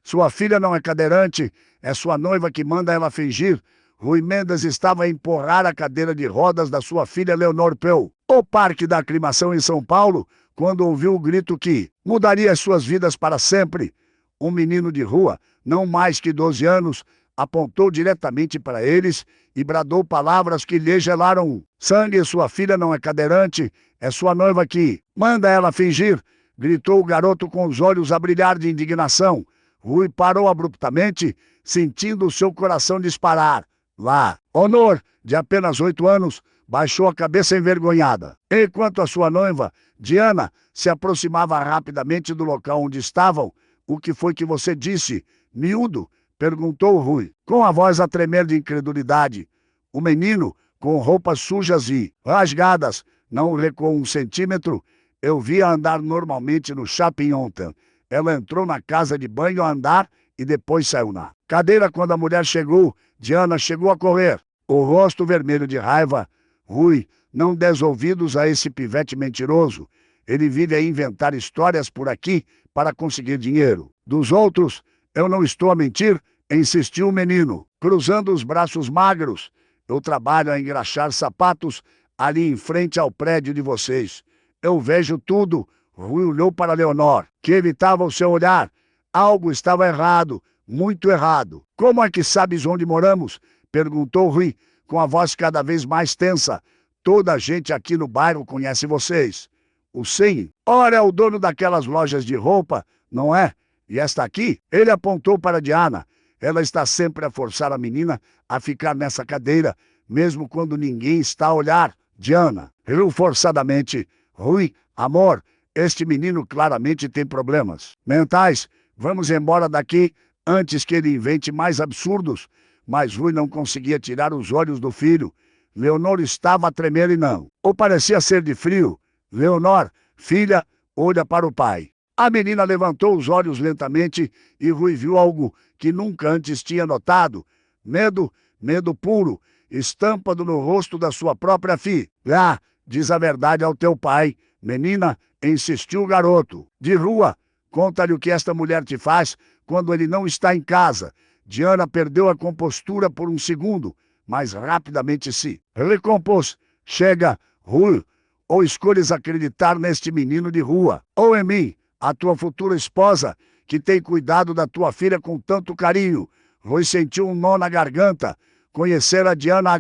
Sua filha não é cadeirante, é sua noiva que manda ela fingir. Rui Mendes estava a empurrar a cadeira de rodas da sua filha Leonor Peu. O Parque da Aclimação em São Paulo, quando ouviu o grito que mudaria as suas vidas para sempre. Um menino de rua, não mais que 12 anos, apontou diretamente para eles e bradou palavras que lhe gelaram o sangue. Sua filha não é cadeirante, é sua noiva que manda ela fingir, gritou o garoto com os olhos a brilhar de indignação. Rui parou abruptamente, sentindo o seu coração disparar. Lá, Honor, de apenas 8 anos, baixou a cabeça envergonhada, enquanto a sua noiva, Diana, se aproximava rapidamente do local onde estavam. O que foi que você disse, miúdo? Perguntou Rui, com a voz a tremer de incredulidade. O menino, com roupas sujas e rasgadas, não recuou 1 centímetro. Eu vi-a andar normalmente no shopping ontem. Ela entrou na casa de banho a andar e depois saiu na cadeira quando a mulher chegou. Diana chegou a correr, o rosto vermelho de raiva. Rui, não des ouvidos a esse pivete mentiroso. Ele vive a inventar histórias por aqui para conseguir dinheiro dos outros. Eu não estou a mentir, insistiu o menino, cruzando os braços magros. Eu trabalho a engraxar sapatos ali em frente ao prédio de vocês. Eu vejo tudo. Rui olhou para Leonor, que evitava o seu olhar. Algo estava errado, muito errado. Como é que sabes onde moramos? Perguntou Rui, com a voz cada vez mais tensa. Toda a gente aqui no bairro conhece vocês. O sim, ora é o dono daquelas lojas de roupa, não é? E esta aqui? Ele apontou para Diana. Ela está sempre a forçar a menina a ficar nessa cadeira, mesmo quando ninguém está a olhar. Diana riu forçadamente. Rui, amor, este menino claramente tem problemas mentais. Vamos embora daqui antes que ele invente mais absurdos. Mas Rui não conseguia tirar os olhos do filho. Leonor estava a tremer e não, ou parecia ser de frio. Leonor, filha, olha para o pai. A menina levantou os olhos lentamente e Rui viu algo que nunca antes tinha notado. Medo, medo puro, estampado no rosto da sua própria filha. Ah, diz a verdade ao teu pai. Menina, insistiu o garoto. De rua, conta-lhe o que esta mulher te faz quando ele não está em casa. Diana perdeu a compostura por 1 segundo, mas rapidamente se recompôs. Chega, Rui, ou escolhes acreditar neste menino de rua, ou em mim, a tua futura esposa, que tem cuidado da tua filha com tanto carinho. Rui sentiu um nó na garganta. Conhecera Diana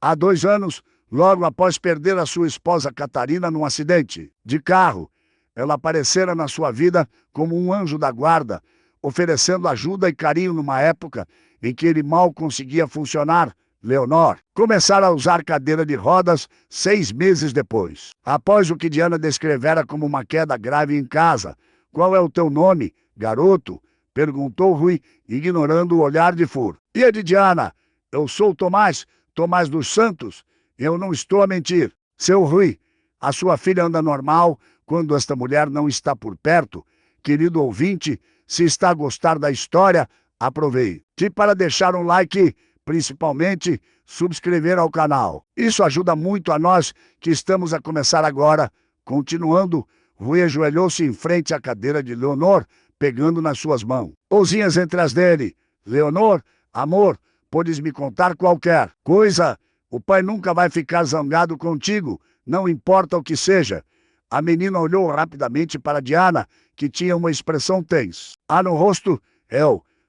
há 2 anos, logo após perder a sua esposa Catarina num acidente de carro. Ela aparecera na sua vida como um anjo da guarda, oferecendo ajuda e carinho numa época em que ele mal conseguia funcionar. Leonor começara a usar cadeira de rodas 6 meses depois. Após o que Diana descrevera como uma queda grave em casa. Qual é o teu nome, garoto? Perguntou Rui, ignorando o olhar de Fur. E a de Diana? Eu sou Tomás dos Santos. Eu não estou a mentir. Seu Rui, a sua filha anda normal quando esta mulher não está por perto. Querido ouvinte, se está a gostar da história, aproveite para deixar um like, principalmente subscrever ao canal. Isso ajuda muito a nós que estamos a começar agora. Continuando, Rui ajoelhou-se em frente à cadeira de Leonor, pegando nas suas mãos. Mãozinhas entre as dele. Leonor, amor, podes me contar qualquer coisa? O pai nunca vai ficar zangado contigo, não importa o que seja. A menina olhou rapidamente para Diana, que tinha uma expressão tensa no rosto.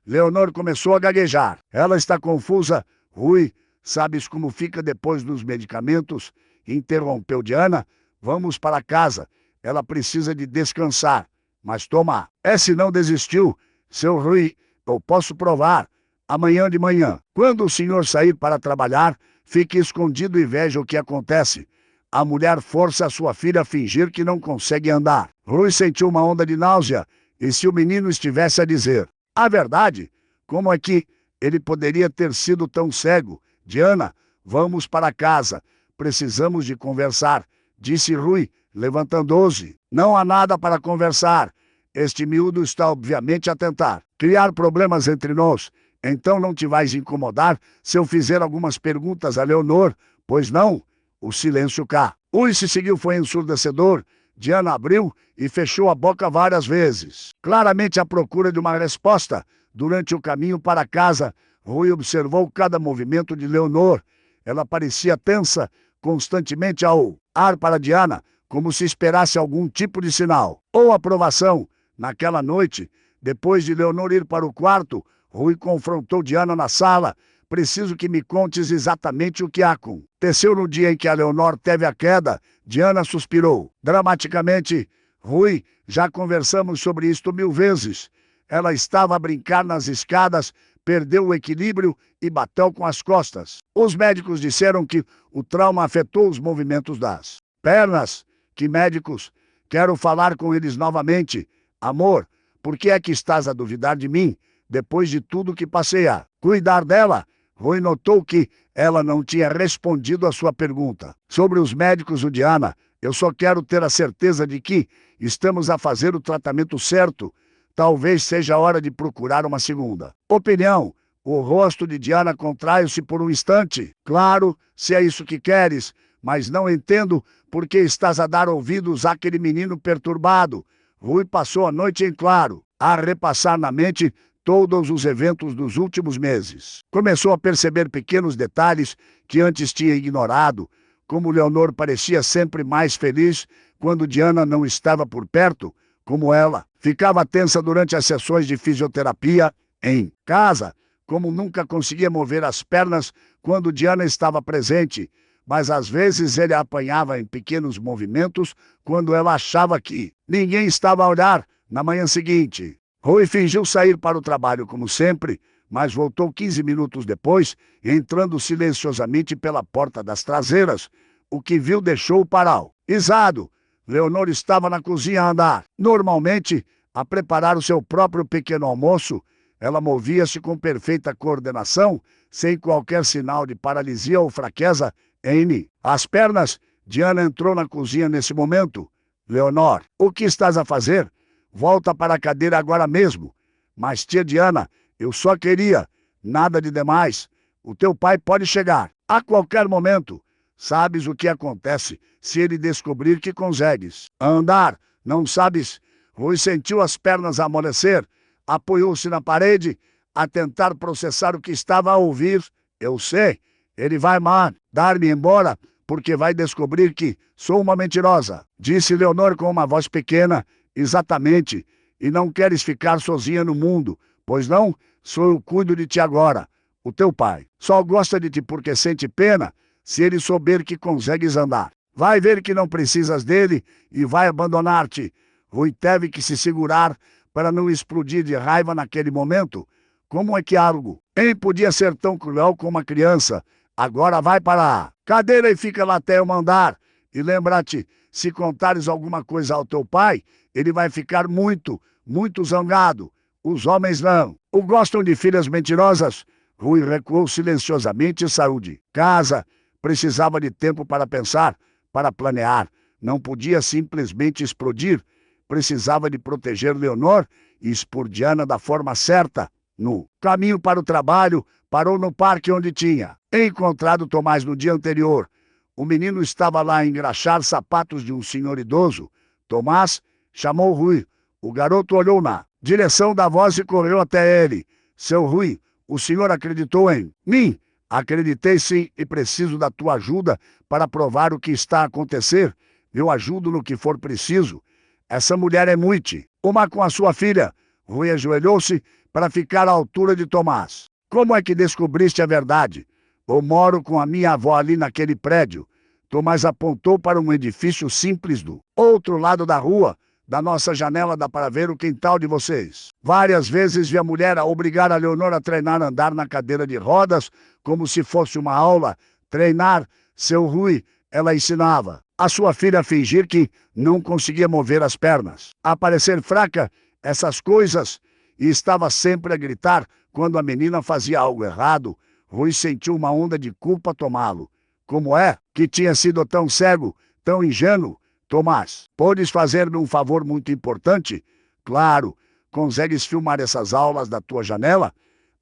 Leonor começou a gaguejar. Ela está confusa. Rui, sabes como fica depois dos medicamentos? Interrompeu Diana. Vamos para casa. Ela precisa de descansar. Mas toma. Se não desistiu. Seu Rui, eu posso provar. Amanhã de manhã, quando o senhor sair para trabalhar, fique escondido e veja o que acontece. A mulher força a sua filha a fingir que não consegue andar. Rui sentiu uma onda de náusea. E se o menino estivesse a dizer a verdade, como é que ele poderia ter sido tão cego? Diana, vamos para casa. Precisamos de conversar, disse Rui, levantando-se. Não há nada para conversar. Este miúdo está obviamente a tentar criar problemas entre nós. Então não te vais incomodar se eu fizer algumas perguntas a Leonor, pois não? O silêncio cá. Rui se seguiu foi ensurdecedor. Diana abriu e fechou a boca várias vezes, claramente à procura de uma resposta. Durante o caminho para casa, Rui observou cada movimento de Leonor. Ela parecia tensa, constantemente a olhar para Diana, como se esperasse algum tipo de sinal ou aprovação. Naquela noite, depois de Leonor ir para o quarto, Rui confrontou Diana na sala. Preciso que me contes exatamente o que aconteceu no dia em que a Leonor teve a queda. Diana suspirou dramaticamente. Rui, já conversamos sobre isto 1000 vezes. Ela estava a brincar nas escadas, perdeu o equilíbrio e bateu com as costas. Os médicos disseram que o trauma afetou os movimentos das pernas. Que médicos? Quero falar com eles novamente. Amor, por que é que estás a duvidar de mim, depois de tudo que passei a cuidar dela? Rui notou que ela não tinha respondido à sua pergunta. Sobre os médicos, Diana, eu só quero ter a certeza de que estamos a fazer o tratamento certo. Talvez seja a hora de procurar uma segunda opinião. O rosto de Diana contraiu-se por um instante. Claro, se é isso que queres, mas não entendo por que estás a dar ouvidos àquele menino perturbado. Rui passou a noite em claro, a repassar na mente todos os eventos dos últimos meses. Começou a perceber pequenos detalhes que antes tinha ignorado, como Leonor parecia sempre mais feliz quando Diana não estava por perto, como ela ficava tensa durante as sessões de fisioterapia em casa, como nunca conseguia mover as pernas quando Diana estava presente, mas às vezes ele a apanhava em pequenos movimentos quando ela achava que ninguém estava a olhar. Na manhã seguinte, Rui fingiu sair para o trabalho como sempre, mas voltou 15 minutos depois, entrando silenciosamente pela porta das traseiras. O que viu deixou-o paralisado. Leonor estava na cozinha a andar, normalmente, a preparar o seu próprio pequeno almoço. Ela movia-se com perfeita coordenação, sem qualquer sinal de paralisia ou fraqueza em as pernas. Diana entrou na cozinha nesse momento. Leonor, o que estás a fazer? Volta para a cadeira agora mesmo. Mas, tia Diana, eu só queria. Nada de demais. O teu pai pode chegar a qualquer momento. Sabes o que acontece se ele descobrir que consegues andar, não sabes? Rui sentiu as pernas amolecer, apoiou-se na parede a tentar processar o que estava a ouvir. Eu sei, ele vai mandar-me embora porque vai descobrir que sou uma mentirosa, disse Leonor com uma voz pequena. Exatamente, e não queres ficar sozinha no mundo, pois não? Sou eu cuido de ti agora. O teu pai só gosta de ti porque sente pena. Se ele souber que consegues andar, vai ver que não precisas dele e vai abandonar-te. Rui teve que se segurar para não explodir de raiva naquele momento. Como é que algo podia ser tão cruel com uma criança? Agora vai para a cadeira e fica lá até eu mandar. E lembra-te, se contares alguma coisa ao teu pai, ele vai ficar muito, muito zangado. Os homens não o gostam de filhas mentirosas. Rui recuou silenciosamente e saiu de casa. Precisava de tempo para pensar, para planear. Não podia simplesmente explodir. Precisava de proteger Leonor e expor Diana da forma certa. No caminho para o trabalho, parou no parque onde tinha encontrado Tomás no dia anterior. O menino estava lá a engraxar sapatos de um senhor idoso. Tomás chamou Rui. O garoto olhou na direção da voz e correu até ele. Seu Rui, o senhor acreditou em mim? Acreditei sim e preciso da tua ajuda para provar o que está a acontecer. Eu ajudo no que for preciso. Essa mulher é muito uma com a sua filha. Rui ajoelhou-se para ficar à altura de Tomás. Como é que descobriste a verdade? Eu moro com a minha avó ali naquele prédio. Tomás apontou para um edifício simples do outro lado da rua. Da nossa janela dá para ver o quintal de vocês. Várias vezes vi a mulher a obrigar a Leonor a treinar a andar na cadeira de rodas, como se fosse uma aula. Treinar, seu Rui, ela ensinava a sua filha a fingir que não conseguia mover as pernas, a parecer fraca, essas coisas, e estava sempre a gritar quando a menina fazia algo errado. Rui sentiu uma onda de culpa tomá-lo. Como é que tinha sido tão cego, tão ingênuo? Tomás, podes fazer-me um favor muito importante? Claro, consegues filmar essas aulas da tua janela?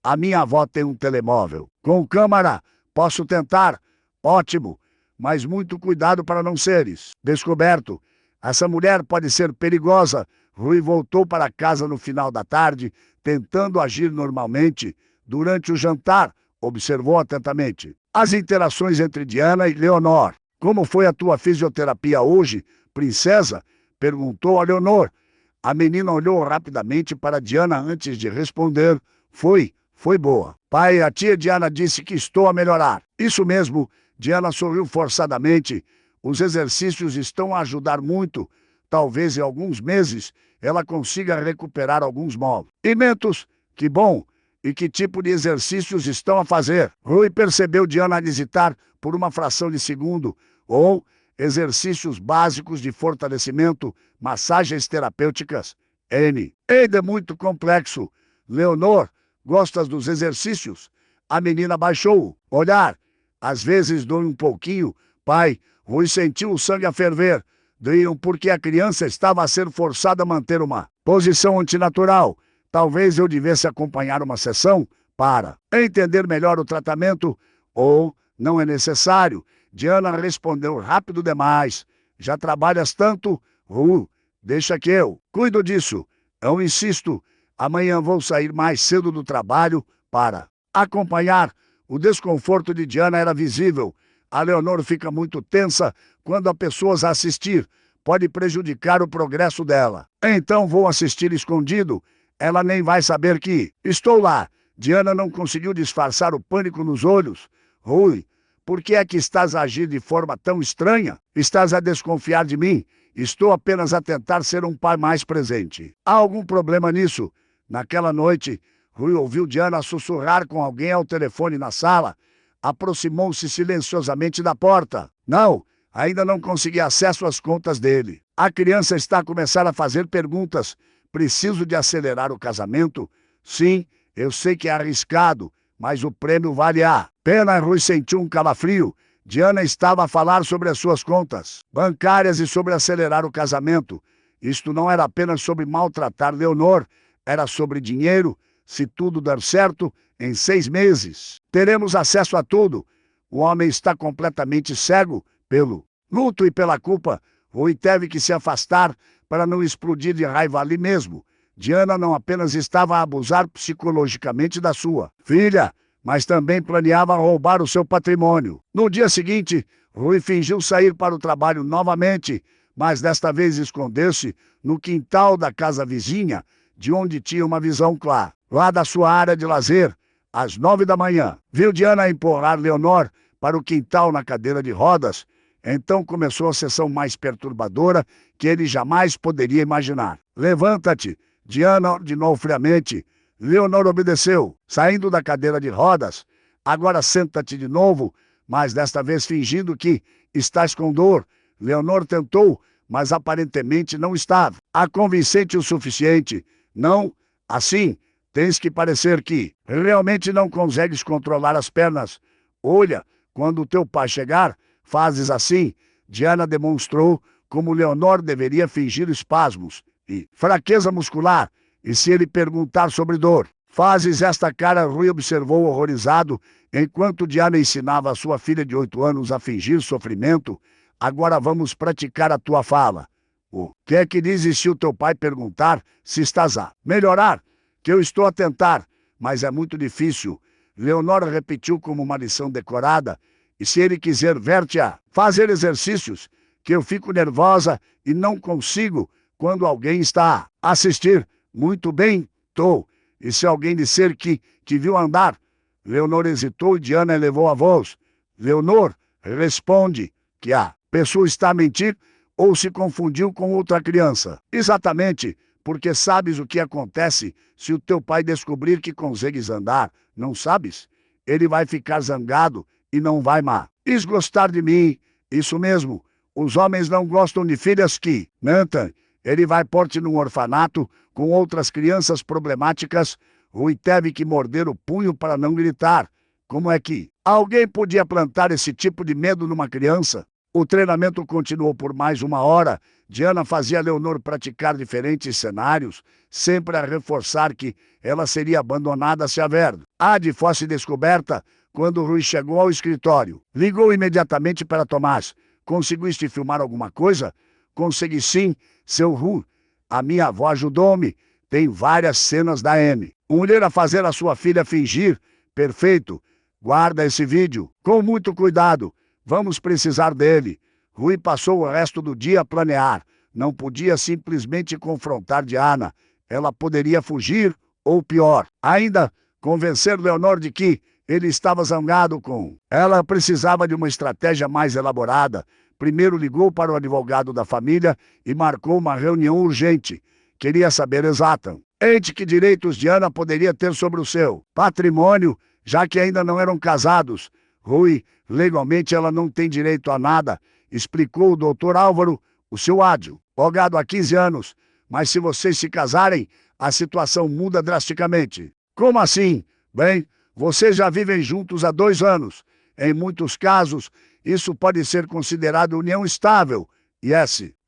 A minha avó tem um telemóvel. Com câmera, posso tentar? Ótimo, mas muito cuidado para não seres descoberto. Essa mulher pode ser perigosa. Rui voltou para casa no final da tarde, tentando agir normalmente. Durante o jantar, observou atentamente as interações entre Diana e Leonor. Como foi a tua fisioterapia hoje, princesa? Perguntou a Leonor. A menina olhou rapidamente para Diana antes de responder. Foi boa. Pai, a tia Diana disse que estou a melhorar. Isso mesmo, Diana sorriu forçadamente. Os exercícios estão a ajudar muito. Talvez em alguns meses ela consiga recuperar alguns movimentos. Que bom! E que tipo de exercícios estão a fazer? Rui percebeu Diana hesitar por uma fração de segundo. Exercícios básicos de fortalecimento, massagens terapêuticas. Ainda é muito complexo. Leonor, gostas dos exercícios? A menina baixou o olhar. Às vezes dou um pouquinho. Pai, Rui sentiu o sangue a ferver. Doíam porque a criança estava a ser forçada a manter uma posição antinatural. Talvez eu devesse acompanhar uma sessão para entender melhor o tratamento, ou não é necessário. Diana respondeu rápido demais. Já trabalhas tanto? Deixa que eu cuido disso. Eu insisto. Amanhã vou sair mais cedo do trabalho para acompanhar. O desconforto de Diana era visível. A Leonor fica muito tensa quando há pessoas a assistir. Pode prejudicar o progresso dela. Então vou assistir escondido. Ela nem vai saber que estou lá. Diana não conseguiu disfarçar o pânico nos olhos. Rui, por que é que estás a agir de forma tão estranha? Estás a desconfiar de mim? Estou apenas a tentar ser um pai mais presente. Há algum problema nisso? Naquela noite, Rui ouviu Diana sussurrar com alguém ao telefone na sala. Aproximou-se silenciosamente da porta. Não, ainda não consegui acesso às contas dele. A criança está a começar a fazer perguntas. Preciso de acelerar o casamento? Sim, eu sei que é arriscado, mas o prêmio vale a pena. Rui sentiu um calafrio. Diana estava a falar sobre as suas contas bancárias e sobre acelerar o casamento. Isto não era apenas sobre maltratar Leonor, era sobre dinheiro. Se tudo der certo, em 6 meses, teremos acesso a tudo. O homem está completamente cego pelo luto e pela culpa. Rui teve que se afastar para não explodir de raiva ali mesmo. Diana não apenas estava a abusar psicologicamente da sua filha, mas também planeava roubar o seu patrimônio. No dia seguinte, Rui fingiu sair para o trabalho novamente, mas desta vez escondeu-se no quintal da casa vizinha, de onde tinha uma visão clara. Lá da sua área de lazer, às 9 da manhã, viu Diana empurrar Leonor para o quintal na cadeira de rodas. Então começou a sessão mais perturbadora que ele jamais poderia imaginar. Levanta-te, Diana ordenou friamente. Leonor obedeceu, saindo da cadeira de rodas. Agora senta-te de novo, mas desta vez fingindo que estás com dor. Leonor tentou, mas aparentemente não estava convincente o suficiente. Não, assim, tens que parecer que realmente não consegues controlar as pernas. Olha, quando o teu pai chegar, fazes assim. Diana demonstrou como Leonor deveria fingir espasmos e fraqueza muscular. E se ele perguntar sobre dor, fazes esta cara. Rui observou horrorizado, enquanto Diana ensinava a sua filha de 8 anos a fingir sofrimento. Agora vamos praticar a tua fala. O que é que dizes se o teu pai perguntar se estás a melhorar? Que eu estou a tentar, mas é muito difícil. Leonor repetiu como uma lição decorada. E se ele quiser ver-te a fazer exercícios, que eu fico nervosa e não consigo quando alguém está a assistir. Muito bem, tô. E se alguém disser que te viu andar? Leonor hesitou e Diana elevou a voz. Leonor, responde que a pessoa está a mentir ou se confundiu com outra criança. Exatamente, porque sabes o que acontece se o teu pai descobrir que consegues andar, não sabes? Ele vai ficar zangado e não vai mais gostar de mim. Isso mesmo, os homens não gostam de filhas que mentem. Ele vai pôr-te num orfanato com outras crianças problemáticas. Rui teve que morder o punho para não gritar. Como é que alguém podia plantar esse tipo de medo numa criança? O treinamento continuou por mais 1 hora. Diana fazia Leonor praticar diferentes cenários, sempre a reforçar que ela seria abandonada se a verdade fosse descoberta. Quando Rui chegou ao escritório, ligou imediatamente para Tomás. Conseguiste filmar alguma coisa? consegui sim, seu Rui. A minha avó ajudou-me. Tem várias cenas da M. Mulher a fazer a sua filha fingir. Perfeito. Guarda esse vídeo. Com muito cuidado. Vamos precisar dele. Rui passou o resto do dia a planear. Não podia simplesmente confrontar Diana. Ela poderia fugir, ou pior, ainda convencer Leonor de que ele estava zangado com. Ela precisava de uma estratégia mais elaborada. Primeiro ligou para o advogado da família e marcou uma reunião urgente. Queria saber exatamente que direitos Diana poderia ter sobre o seu patrimônio, já que ainda não eram casados. Rui, legalmente ela não tem direito a nada, explicou o doutor Álvaro, o seu advogado há 15 anos. Mas se vocês se casarem, a situação muda drasticamente. Como assim? Bem, vocês já vivem juntos há 2 anos. Em muitos casos, isso pode ser considerado união estável. E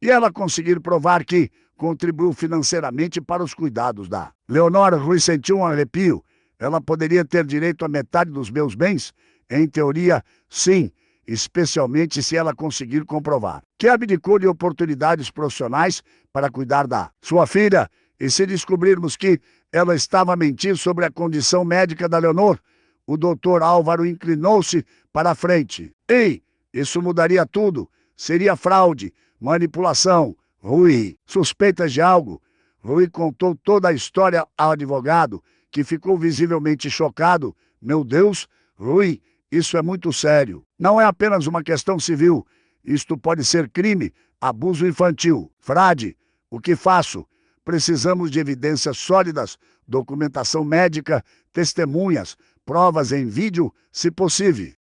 ela conseguir provar que contribuiu financeiramente para os cuidados da Leonor. Rui sentiu um arrepio. Ela poderia ter direito a metade dos meus bens? Em teoria, sim, especialmente se ela conseguir comprovar que abdicou de oportunidades profissionais para cuidar da sua filha. E se descobrirmos que ela estava a mentir sobre a condição médica da Leonor? O doutor Álvaro inclinou-se para a frente. Ei, isso mudaria tudo. Seria fraude, manipulação. Rui, suspeitas de algo? Rui contou toda a história ao advogado, que ficou visivelmente chocado. Meu Deus, Rui, isso é muito sério. Não é apenas uma questão civil. Isto pode ser crime, abuso infantil. Frade, o que faço? Precisamos de evidências sólidas, documentação médica, testemunhas, provas em vídeo, se possível.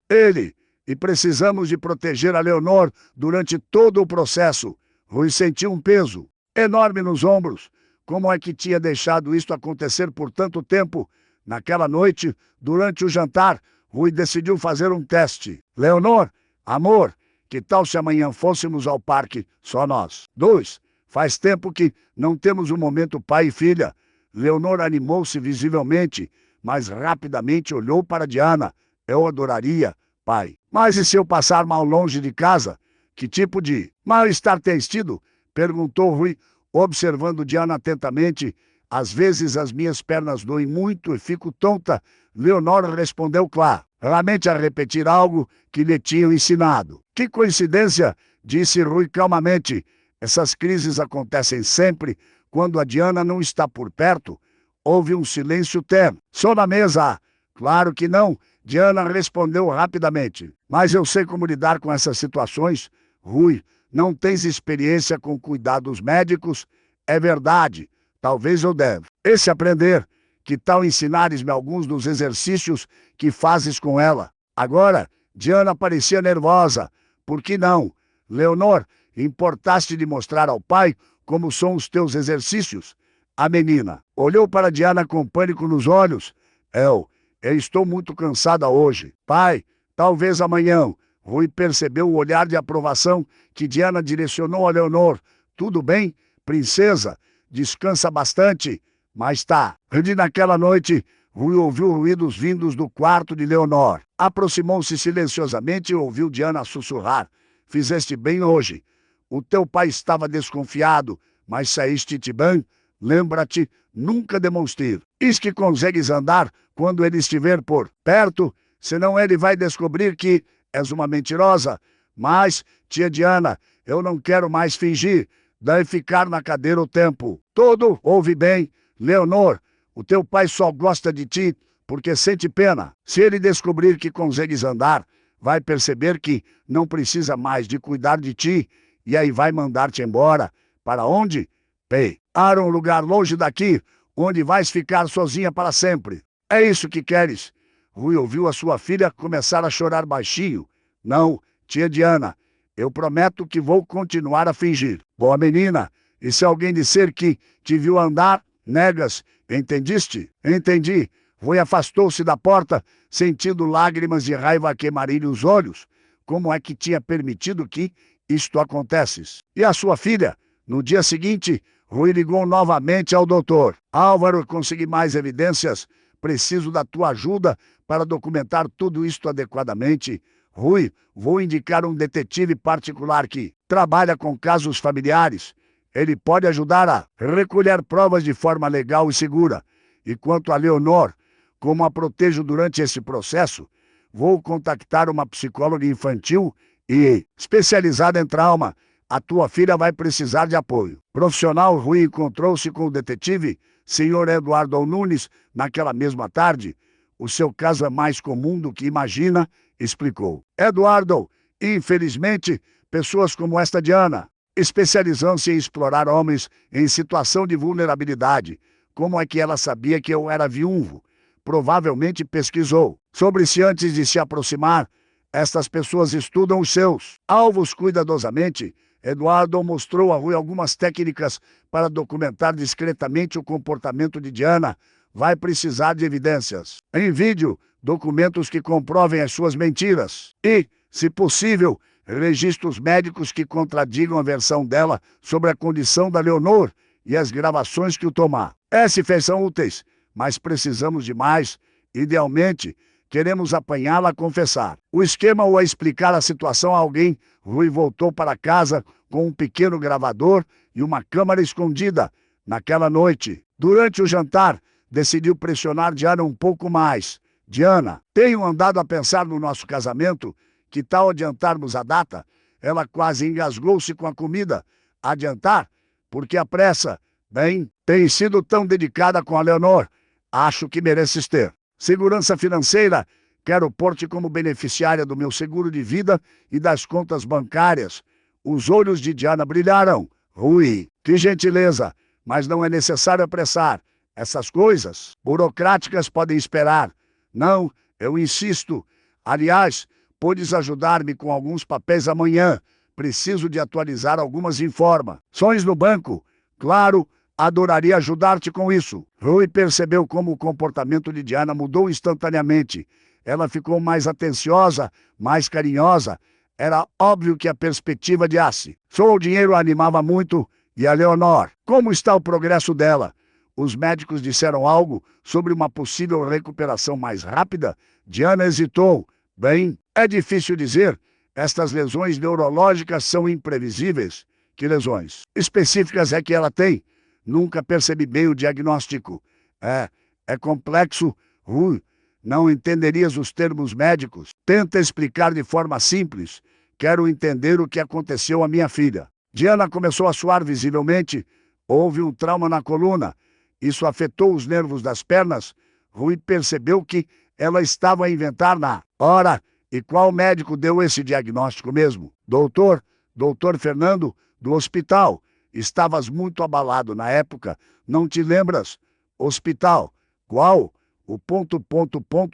E precisamos de proteger a Leonor durante todo o processo. Rui sentiu um peso enorme nos ombros. Como é que tinha deixado isto acontecer por tanto tempo? Naquela noite, durante o jantar, Rui decidiu fazer um teste. Leonor, amor, que tal se amanhã fôssemos ao parque, só nós 2? Faz tempo que não temos um momento pai e filha. Leonor animou-se visivelmente, mas rapidamente olhou para Diana. Eu adoraria, pai. Mas e se eu passar mal longe de casa? Que tipo de mal-estar tens tido? Perguntou Rui, observando Diana atentamente. Às vezes as minhas pernas doem muito e fico tonta. Leonor respondeu claramente a repetir algo que lhe tinham ensinado. Que coincidência, disse Rui calmamente. Essas crises acontecem sempre quando a Diana não está por perto. Houve um silêncio terno. Só na mesa. Claro que não, Diana respondeu rapidamente. Mas eu sei como lidar com essas situações. Rui, não tens experiência com cuidados médicos? É verdade. Talvez eu deva. Esse aprender. Que tal ensinares-me alguns dos exercícios que fazes com ela? Agora, Diana parecia nervosa. Por que não? Leonor, importaste de mostrar ao pai como são os teus exercícios? A menina olhou para Diana com pânico nos olhos. Eu estou muito cansada hoje. Pai, talvez amanhã. Rui percebeu o olhar de aprovação que Diana direcionou a Leonor. Tudo bem, princesa? Descansa bastante. Mas tá. E naquela noite, Rui ouviu ruídos vindos do quarto de Leonor. Aproximou-se silenciosamente e ouviu Diana sussurrar. Fizeste bem hoje. O teu pai estava desconfiado, mas saíste bem. Lembra-te, nunca demonstrar. Diz que consegues andar quando ele estiver por perto, senão ele vai descobrir que és uma mentirosa. Mas, tia Diana, eu não quero mais fingir. Daí ficar na cadeira o tempo todo. Ouve bem, Leonor, o teu pai só gosta de ti porque sente pena. Se ele descobrir que consegues andar, vai perceber que não precisa mais de cuidar de ti e aí vai mandar-te embora. Para onde? Para um lugar longe daqui, onde vais ficar sozinha para sempre. É isso que queres? Rui ouviu a sua filha começar a chorar baixinho. Não, tia Diana, eu prometo que vou continuar a fingir. Boa menina, e se alguém disser que te viu andar, negas, entendiste? Entendi. Rui afastou-se da porta, sentindo lágrimas de raiva queimarem os olhos. Como é que tinha permitido que isto acontecesse? E a sua filha? No dia seguinte, Rui ligou novamente ao doutor. Álvaro, consegui mais evidências. Preciso da tua ajuda para documentar tudo isto adequadamente. Rui, vou indicar um detetive particular que trabalha com casos familiares. Ele pode ajudar a recolher provas de forma legal e segura. E quanto a Leonor, como a protejo durante esse processo, vou contactar uma psicóloga infantil e especializada em trauma. A tua filha vai precisar de apoio profissional. Rui encontrou-se com o detetive, Sr. Eduardo Nunes, naquela mesma tarde. O seu caso é mais comum do que imagina, explicou. Eduardo, infelizmente, pessoas como esta Diana, especializam-se em explorar homens em situação de vulnerabilidade. Como é que ela sabia que eu era viúvo? Provavelmente pesquisou sobre-se antes de se aproximar. Estas pessoas estudam os seus alvos cuidadosamente. Eduardo mostrou a Rui algumas técnicas para documentar discretamente o comportamento de Diana. Vai precisar de evidências em vídeo, documentos que comprovem as suas mentiras e, se possível, registros médicos que contradigam a versão dela sobre a condição da Leonor e as gravações que o Tomás S. fez são úteis, mas precisamos de mais. Idealmente, queremos apanhá-la a confessar o esquema ou a explicar a situação a alguém. Rui voltou para casa com um pequeno gravador e uma câmera escondida. Naquela noite, durante o jantar, decidiu pressionar Diana um pouco mais. Diana, tenho andado a pensar no nosso casamento. Que tal adiantarmos a data? Ela quase engasgou-se com a comida. Adiantar? Porque a pressa? Bem, tem sido tão dedicada com a Leonor. Acho que mereces ter segurança financeira. Quero pôr-te como beneficiária do meu seguro de vida e das contas bancárias. Os olhos de Diana brilharam. Rui, que gentileza, mas não é necessário apressar. Essas coisas burocráticas podem esperar. Não, eu insisto. Aliás, podes ajudar-me com alguns papéis amanhã. Preciso de atualizar algumas informações no banco. Claro, adoraria ajudar-te com isso. Rui percebeu como o comportamento de Diana mudou instantaneamente. Ela ficou mais atenciosa, mais carinhosa. Era óbvio que a perspectiva de só o dinheiro a animava muito. E a Leonor? Como está o progresso dela? Os médicos disseram algo sobre uma possível recuperação mais rápida? Diana hesitou. Bem, é difícil dizer. Estas lesões neurológicas são imprevisíveis. Que lesões específicas é que ela tem? Nunca percebi bem o diagnóstico. É complexo. Não entenderias os termos médicos. Tenta explicar de forma simples. Quero entender o que aconteceu à minha filha. Diana começou a suar visivelmente. Houve um trauma na coluna. Isso afetou os nervos das pernas. Rui percebeu que ela estava a inventar na hora. E qual médico deu esse diagnóstico mesmo? Doutor Fernando, do hospital. Estavas muito abalado na época, não te lembras? Hospital. Qual? O ...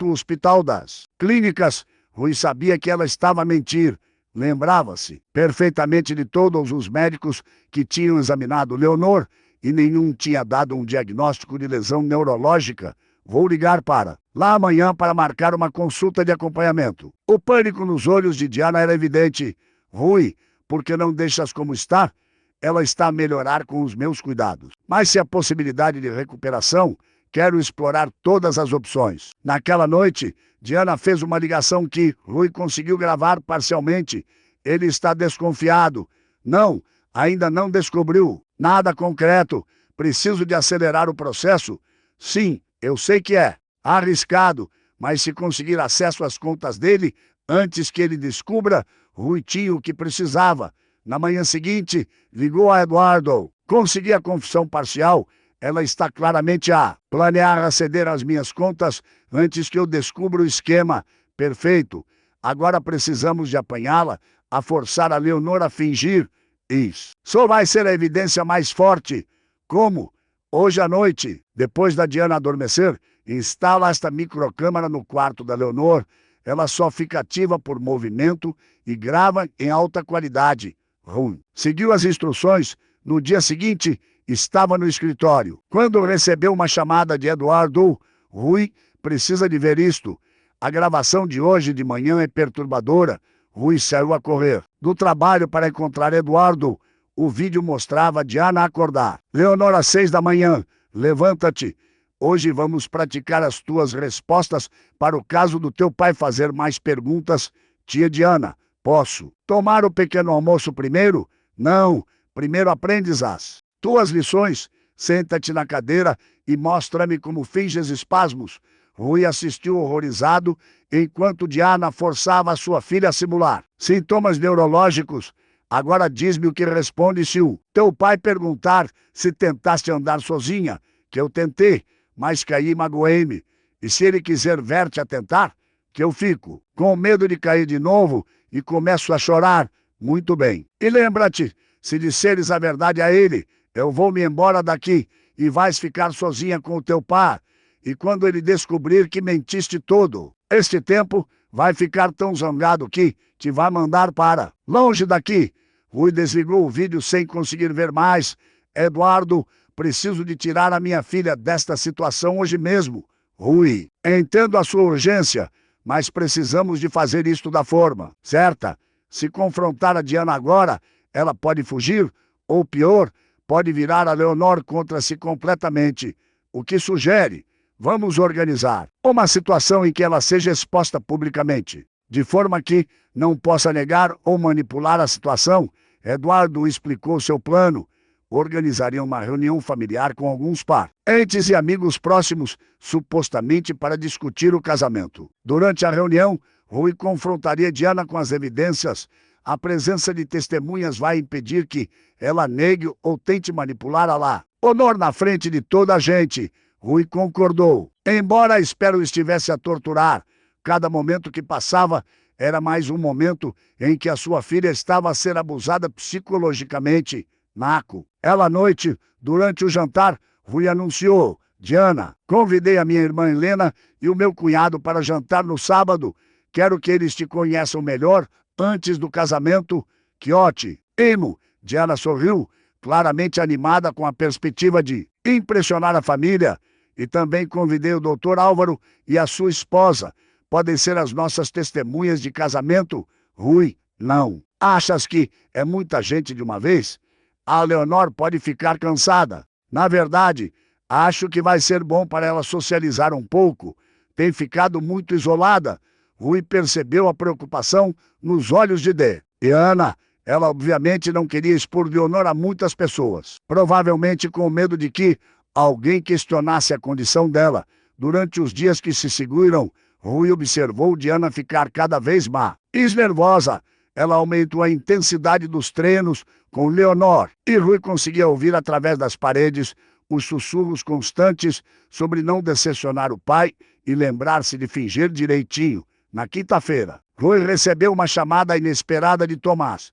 Hospital das Clínicas. Rui sabia que ela estava a mentir. Lembrava-se perfeitamente de todos os médicos que tinham examinado Leonor e nenhum tinha dado um diagnóstico de lesão neurológica. Vou ligar para lá amanhã para marcar uma consulta de acompanhamento. O pânico nos olhos de Diana era evidente. Rui, por que não deixas como está? Ela está a melhorar com os meus cuidados. Mas se há possibilidade de recuperação, quero explorar todas as opções. Naquela noite, Diana fez uma ligação que Rui conseguiu gravar parcialmente. Ele está desconfiado. Não, ainda não descobriu nada concreto. Preciso de acelerar o processo. Sim, eu sei que é arriscado, mas se conseguir acesso às contas dele, antes que ele descubra, Rui tinha o que precisava. Na manhã seguinte, ligou a Eduardo. Consegui a confissão parcial. Ela está claramente a planear aceder às minhas contas antes que eu descubra o esquema. Perfeito. Agora precisamos de apanhá-la, a forçar a Leonor a fingir. Isso só vai ser a evidência mais forte. Como? Hoje à noite, depois da Diana adormecer, instala esta microcâmera no quarto da Leonor. Ela só fica ativa por movimento e grava em alta qualidade. Rui seguiu as instruções. No dia seguinte, estava no escritório. Quando recebeu uma chamada de Eduardo, Rui precisa de ver isto. A gravação de hoje de manhã é perturbadora. Rui saiu a correr do trabalho para encontrar Eduardo. O vídeo mostrava Diana acordar. Leonor, às 6 da manhã. Levanta-te. Hoje vamos praticar as tuas respostas para o caso do teu pai fazer mais perguntas. Tia Diana, posso tomar o pequeno almoço primeiro? Não, primeiro aprendes as tuas lições. Senta-te na cadeira e mostra-me como finges espasmos. Rui assistiu horrorizado enquanto Diana forçava a sua filha a simular sintomas neurológicos. Agora diz-me o que responde se o teu pai perguntar se tentaste andar sozinha, que eu tentei, mas caí e magoei-me. E se ele quiser ver-te a tentar, que eu fico com medo de cair de novo e começo a chorar. Muito bem. E lembra-te, se disseres a verdade a ele, eu vou me embora daqui e vais ficar sozinha com o teu pai. E quando ele descobrir que mentiste todo este tempo, vai ficar tão zangado que te vai mandar para longe daqui. Rui desligou o vídeo sem conseguir ver mais. Eduardo, preciso de tirar a minha filha desta situação hoje mesmo. Rui, entendo a sua urgência, mas precisamos de fazer isto da forma certa. Se confrontar a Diana agora, ela pode fugir, ou pior, pode virar a Leonor contra si completamente. O que sugere? Vamos organizar uma situação em que ela seja exposta publicamente, de forma que não possa negar ou manipular a situação. Eduardo explicou seu plano. Organizariam uma reunião familiar com alguns parentes e amigos próximos, supostamente para discutir o casamento. Durante a reunião, Rui confrontaria Diana com as evidências. A presença de testemunhas vai impedir que ela negue ou tente manipular a lá. Honor na frente de toda a gente. Rui concordou. Embora a Espero estivesse a torturar, cada momento que passava era mais um momento em que a sua filha estava a ser abusada psicologicamente. Aquela noite, durante o jantar, Rui anunciou: Diana, convidei a minha irmã Helena e o meu cunhado para jantar no sábado. Quero que eles te conheçam melhor antes do casamento. Que ótimo! Diana sorriu, claramente animada com a perspectiva de impressionar a família. E também convidei o Dr. Álvaro e a sua esposa. Podem ser as nossas testemunhas de casamento? Rui, não. Achas que é muita gente de uma vez? A Leonor pode ficar cansada. Na verdade, acho que vai ser bom para ela socializar um pouco. Tem ficado muito isolada. Rui percebeu a preocupação nos olhos de Diana. Ela obviamente não queria expor Leonor a muitas pessoas, provavelmente com medo de que alguém questionasse a condição dela. Durante os dias que se seguiram, Rui observou Diana ficar cada vez mais nervosa. Ela aumentou a intensidade dos treinos com Leonor, e Rui conseguia ouvir através das paredes os sussurros constantes sobre não decepcionar o pai e lembrar-se de fingir direitinho. Na quinta-feira, Rui recebeu uma chamada inesperada de Tomás.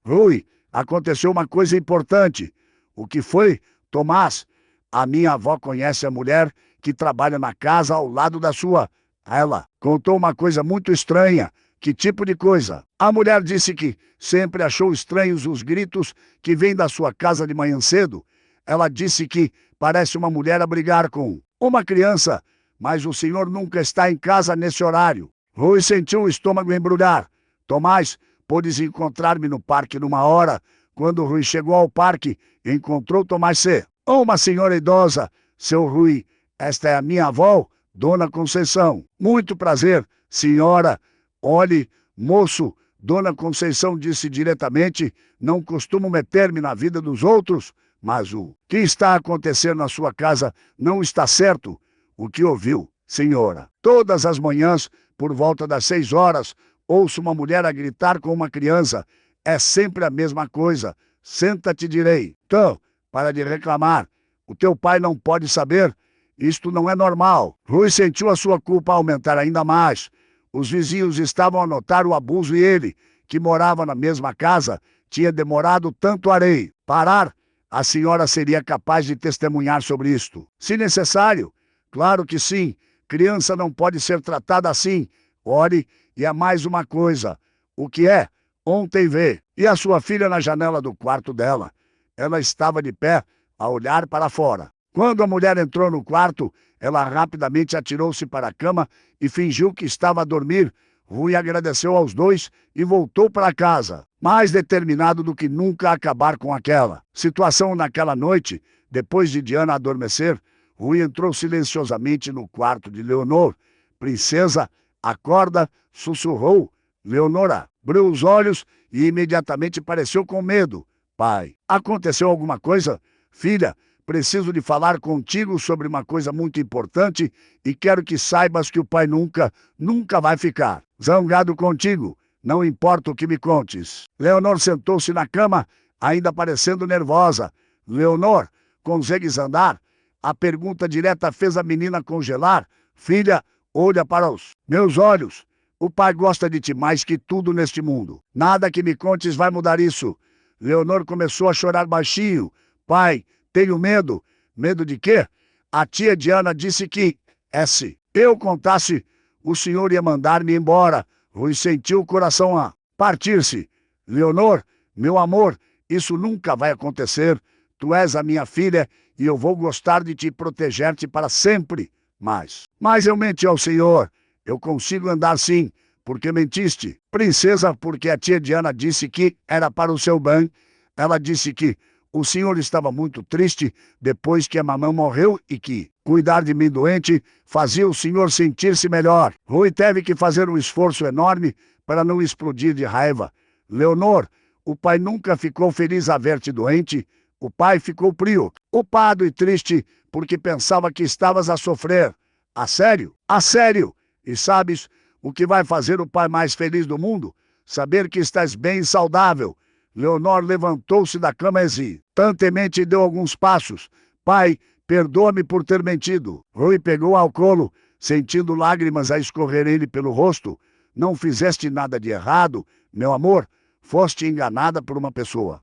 Rui, aconteceu uma coisa importante. O que foi, Tomás? A minha avó conhece a mulher que trabalha na casa ao lado da sua. Ela contou uma coisa muito estranha. Que tipo de coisa? A mulher disse que sempre achou estranhos os gritos que vêm da sua casa de manhã cedo. Ela disse que parece uma mulher a brigar com uma criança, mas o senhor nunca está em casa nesse horário. Rui sentiu o estômago embrulhar. Tomás, podes encontrar-me no parque numa hora. Quando Rui chegou ao parque, encontrou Tomás uma senhora idosa. Seu Rui, esta é a minha avó, Dona Conceição. Muito prazer, senhora. Olhe, moço, Dona Conceição disse diretamente, não costumo meter-me na vida dos outros, mas o que está acontecendo na sua casa não está certo. O que ouviu, senhora? Todas as manhãs, por volta das 6 horas, ouço uma mulher a gritar com uma criança. É sempre a mesma coisa. Senta-te direito. Então, para de reclamar. O teu pai não pode saber. Isto não é normal. Rui sentiu a sua culpa aumentar ainda mais. Os vizinhos estavam a notar o abuso e ele, que morava na mesma casa, tinha demorado tanto a parar. A senhora seria capaz de testemunhar sobre isto, se necessário. Claro que sim. Criança não pode ser tratada assim. Ore, e há mais uma coisa. O que é? Ontem e a sua filha na janela do quarto dela. Ela estava de pé, a olhar para fora. Quando a mulher entrou no quarto, ela rapidamente atirou-se para a cama e fingiu que estava a dormir. Rui agradeceu aos dois e voltou para casa, mais determinado do que nunca a acabar com aquela situação. Naquela noite, depois de Diana adormecer, Rui entrou silenciosamente no quarto de Leonor. Princesa, acorda, sussurrou. Leonor abriu os olhos e imediatamente pareceu com medo. Pai, aconteceu alguma coisa? Filha, preciso de falar contigo sobre uma coisa muito importante e quero que saibas que o pai nunca vai ficar zangado contigo. Não importa o que me contes. Leonor sentou-se na cama, ainda parecendo nervosa. Leonor, consegues andar? A pergunta direta fez a menina congelar. Filha, olha para os meus olhos. O pai gosta de ti mais que tudo neste mundo. Nada que me contes vai mudar isso. Leonor começou a chorar baixinho. Pai, tenho medo. Medo de quê? A tia Diana disse que, se eu contasse, o senhor ia mandar-me embora. Rui sentiu o coração a partir-se. Leonor, meu amor, isso nunca vai acontecer. Tu és a minha filha e eu vou gostar de te proteger-te para sempre. Mas eu menti ao senhor. Eu consigo andar sim. Porque mentiste? Princesa, porque a tia Diana disse que era para o seu bem. Ela disse que o senhor estava muito triste depois que a mamãe morreu e que cuidar de mim doente fazia o senhor sentir-se melhor. Rui teve que fazer um esforço enorme para não explodir de raiva. Leonor, o pai nunca ficou feliz a ver-te doente. O pai ficou preocupado e triste porque pensava que estavas a sofrer. A sério? A sério! E sabes o que vai fazer o pai mais feliz do mundo? Saber que estás bem e saudável. Leonor levantou-se da cama hesitantemente e deu alguns passos. Pai, perdoa-me por ter mentido. Rui pegou ao colo, sentindo lágrimas a escorrerem-lhe pelo rosto. Não fizeste nada de errado, meu amor. Foste enganada por uma pessoa.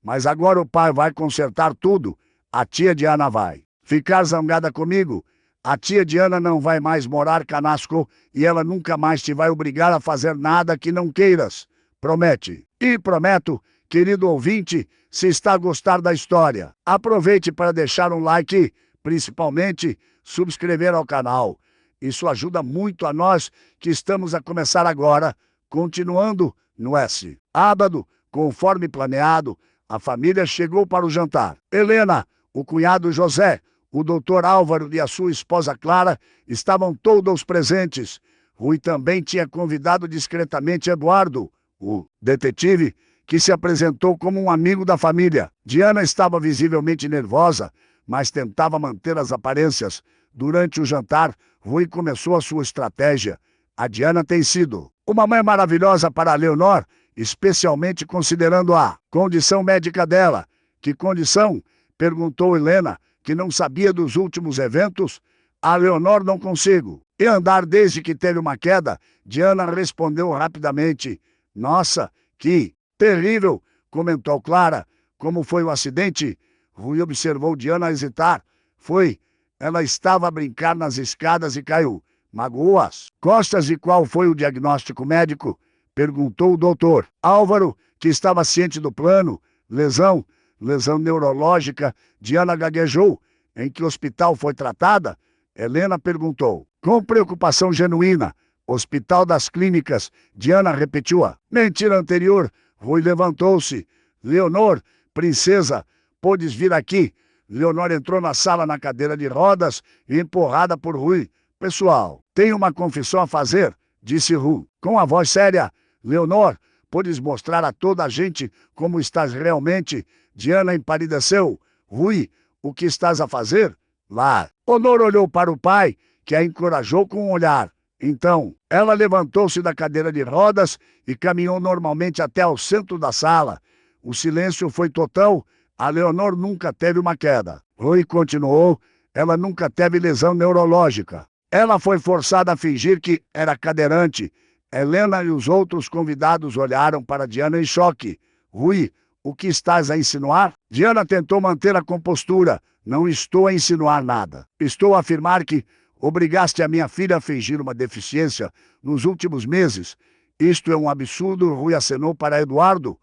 Mas agora o pai vai consertar tudo. A tia Diana vai ficar zangada comigo. A tia Diana não vai mais morar conosco e ela nunca mais te vai obrigar a fazer nada que não queiras. Promete. E prometo, querido ouvinte, se está a gostar da história, aproveite para deixar um like, principalmente subscrever ao canal. Isso ajuda muito a nós que estamos a começar agora. Continuando no sábado, conforme planeado, a família chegou para o jantar. Helena, o cunhado José, o doutor Álvaro e a sua esposa Clara estavam todos presentes. Rui também tinha convidado discretamente Eduardo, o detetive, que se apresentou como um amigo da família. Diana estava visivelmente nervosa, mas tentava manter as aparências. Durante o jantar, Rui começou a sua estratégia. A Diana tem sido uma mãe maravilhosa para a Leonor, especialmente considerando a condição médica dela. Que condição? Perguntou Helena, que não sabia dos últimos eventos. A Leonor não consigo. E andar desde que teve uma queda? Diana respondeu rapidamente. Nossa, que terrível, comentou Clara. Como foi o acidente? Rui observou Diana hesitar. Ela estava a brincar nas escadas e caiu. Magoou as costas e qual foi o diagnóstico médico? Perguntou o doutor. Álvaro, que estava ciente do plano. Lesão neurológica. Diana gaguejou. Em que hospital foi tratada? Helena perguntou. Com preocupação genuína. Hospital das Clínicas. Diana repetiu a mentira anterior. Rui levantou-se. Leonor, princesa, podes vir aqui. Leonor entrou na sala na cadeira de rodas, empurrada por Rui. Pessoal, tenho uma confissão a fazer, disse Rui, com a voz séria. Leonor, podes mostrar a toda a gente como estás realmente? Diana empalideceu. Rui, o que estás a fazer? Lá. Honor olhou para o pai, que a encorajou com um olhar. Então, ela levantou-se da cadeira de rodas e caminhou normalmente até ao centro da sala. O silêncio foi total. A Leonor nunca teve uma queda. Rui continuou. Ela nunca teve lesão neurológica. Ela foi forçada a fingir que era cadeirante. Helena e os outros convidados olharam para Diana em choque. Rui, o que estás a insinuar? Diana tentou manter a compostura. Não estou a insinuar nada. Estou a afirmar que obrigaste a minha filha a fingir uma deficiência nos últimos meses. Isto é um absurdo, Rui acenou para Eduardo.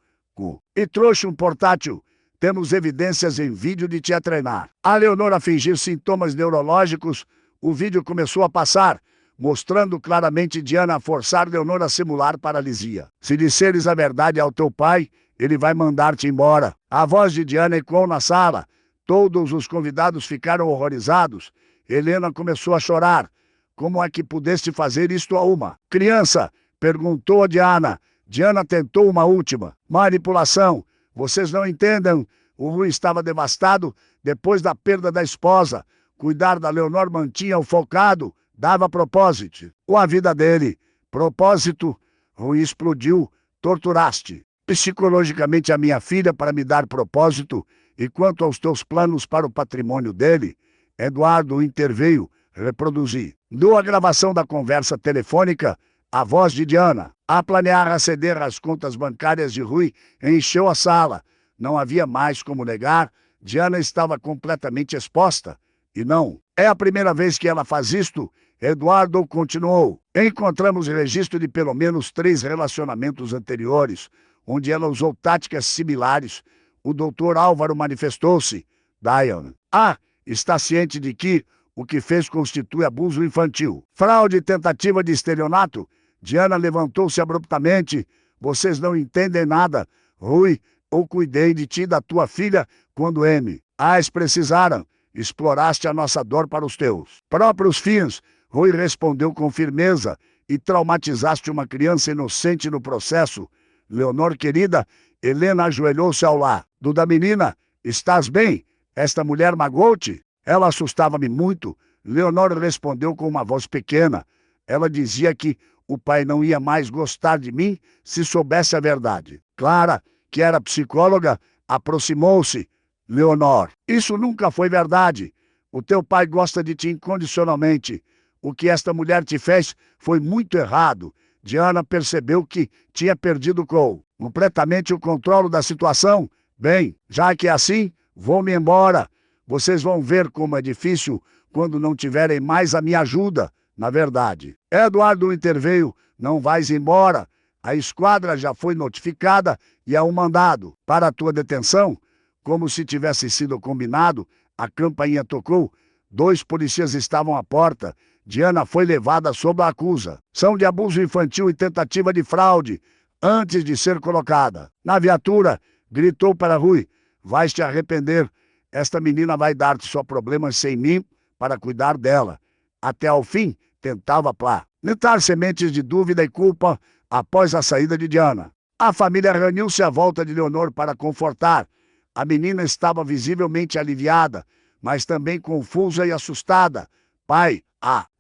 E trouxe um portátil. Temos evidências em vídeo de te a treinar. A Leonor a fingir sintomas neurológicos. O vídeo começou a passar, mostrando claramente Diana a forçar Leonor a simular paralisia. Se disseres a verdade ao teu pai, ele vai mandar-te embora. A voz de Diana ecoou na sala. Todos os convidados ficaram horrorizados. Helena começou a chorar. Como é que pudeste fazer isto a uma criança? Perguntou a Diana. Diana tentou uma última. Manipulação. Vocês não entendem. O Rui estava devastado depois da perda da esposa. Cuidar da Leonor mantinha-o focado, dava propósito. Ou a vida dele. Propósito. Rui explodiu. Torturaste psicologicamente a minha filha para me dar propósito, e quanto aos teus planos para o patrimônio dele, Eduardo interveio, reproduzi. Dou a gravação da conversa telefônica, a voz de Diana. A planear aceder às contas bancárias de Rui encheu a sala. Não havia mais como negar, Diana estava completamente exposta. E não, é a primeira vez que ela faz isto. Eduardo continuou. Encontramos registro de pelo menos 3 relacionamentos anteriores, onde ela usou táticas similares. O doutor Álvaro manifestou-se. Diane. Está ciente de que o que fez constitui abuso infantil. Fraude e tentativa de estelionato. Diana levantou-se abruptamente. Vocês não entendem nada. Rui, ou cuidei de ti e da tua filha quando as precisaram. Exploraste a nossa dor para os teus próprios fins. Rui respondeu com firmeza. E traumatizaste uma criança inocente no processo. Leonor, querida, Helena ajoelhou-se ao lado da menina. Estás bem? Esta mulher magoou-te? Ela assustava-me muito. Leonor respondeu com uma voz pequena. Ela dizia que o pai não ia mais gostar de mim se soubesse a verdade. Clara, que era psicóloga, aproximou-se. Leonor, isso nunca foi verdade. O teu pai gosta de ti incondicionalmente. O que esta mulher te fez foi muito errado. Diana percebeu que tinha perdido completamente o controle da situação. Bem, já que é assim, vou-me embora. Vocês vão ver como é difícil quando não tiverem mais a minha ajuda, na verdade. Eduardo interveio. Não vais embora. A esquadra já foi notificada e há um mandado para a tua detenção. Como se tivesse sido combinado, a campainha tocou. 2 policiais estavam à porta. Diana foi levada sob a acusação de abuso infantil e tentativa de fraude, antes de ser colocada na viatura. Gritou para Rui. Vais te arrepender. Esta menina vai dar-te só problemas sem mim para cuidar dela. Até ao fim, tentava plantar sementes de dúvida e culpa após a saída de Diana. A família reuniu-se à volta de Leonor para confortar. A menina estava visivelmente aliviada, mas também confusa e assustada. Pai,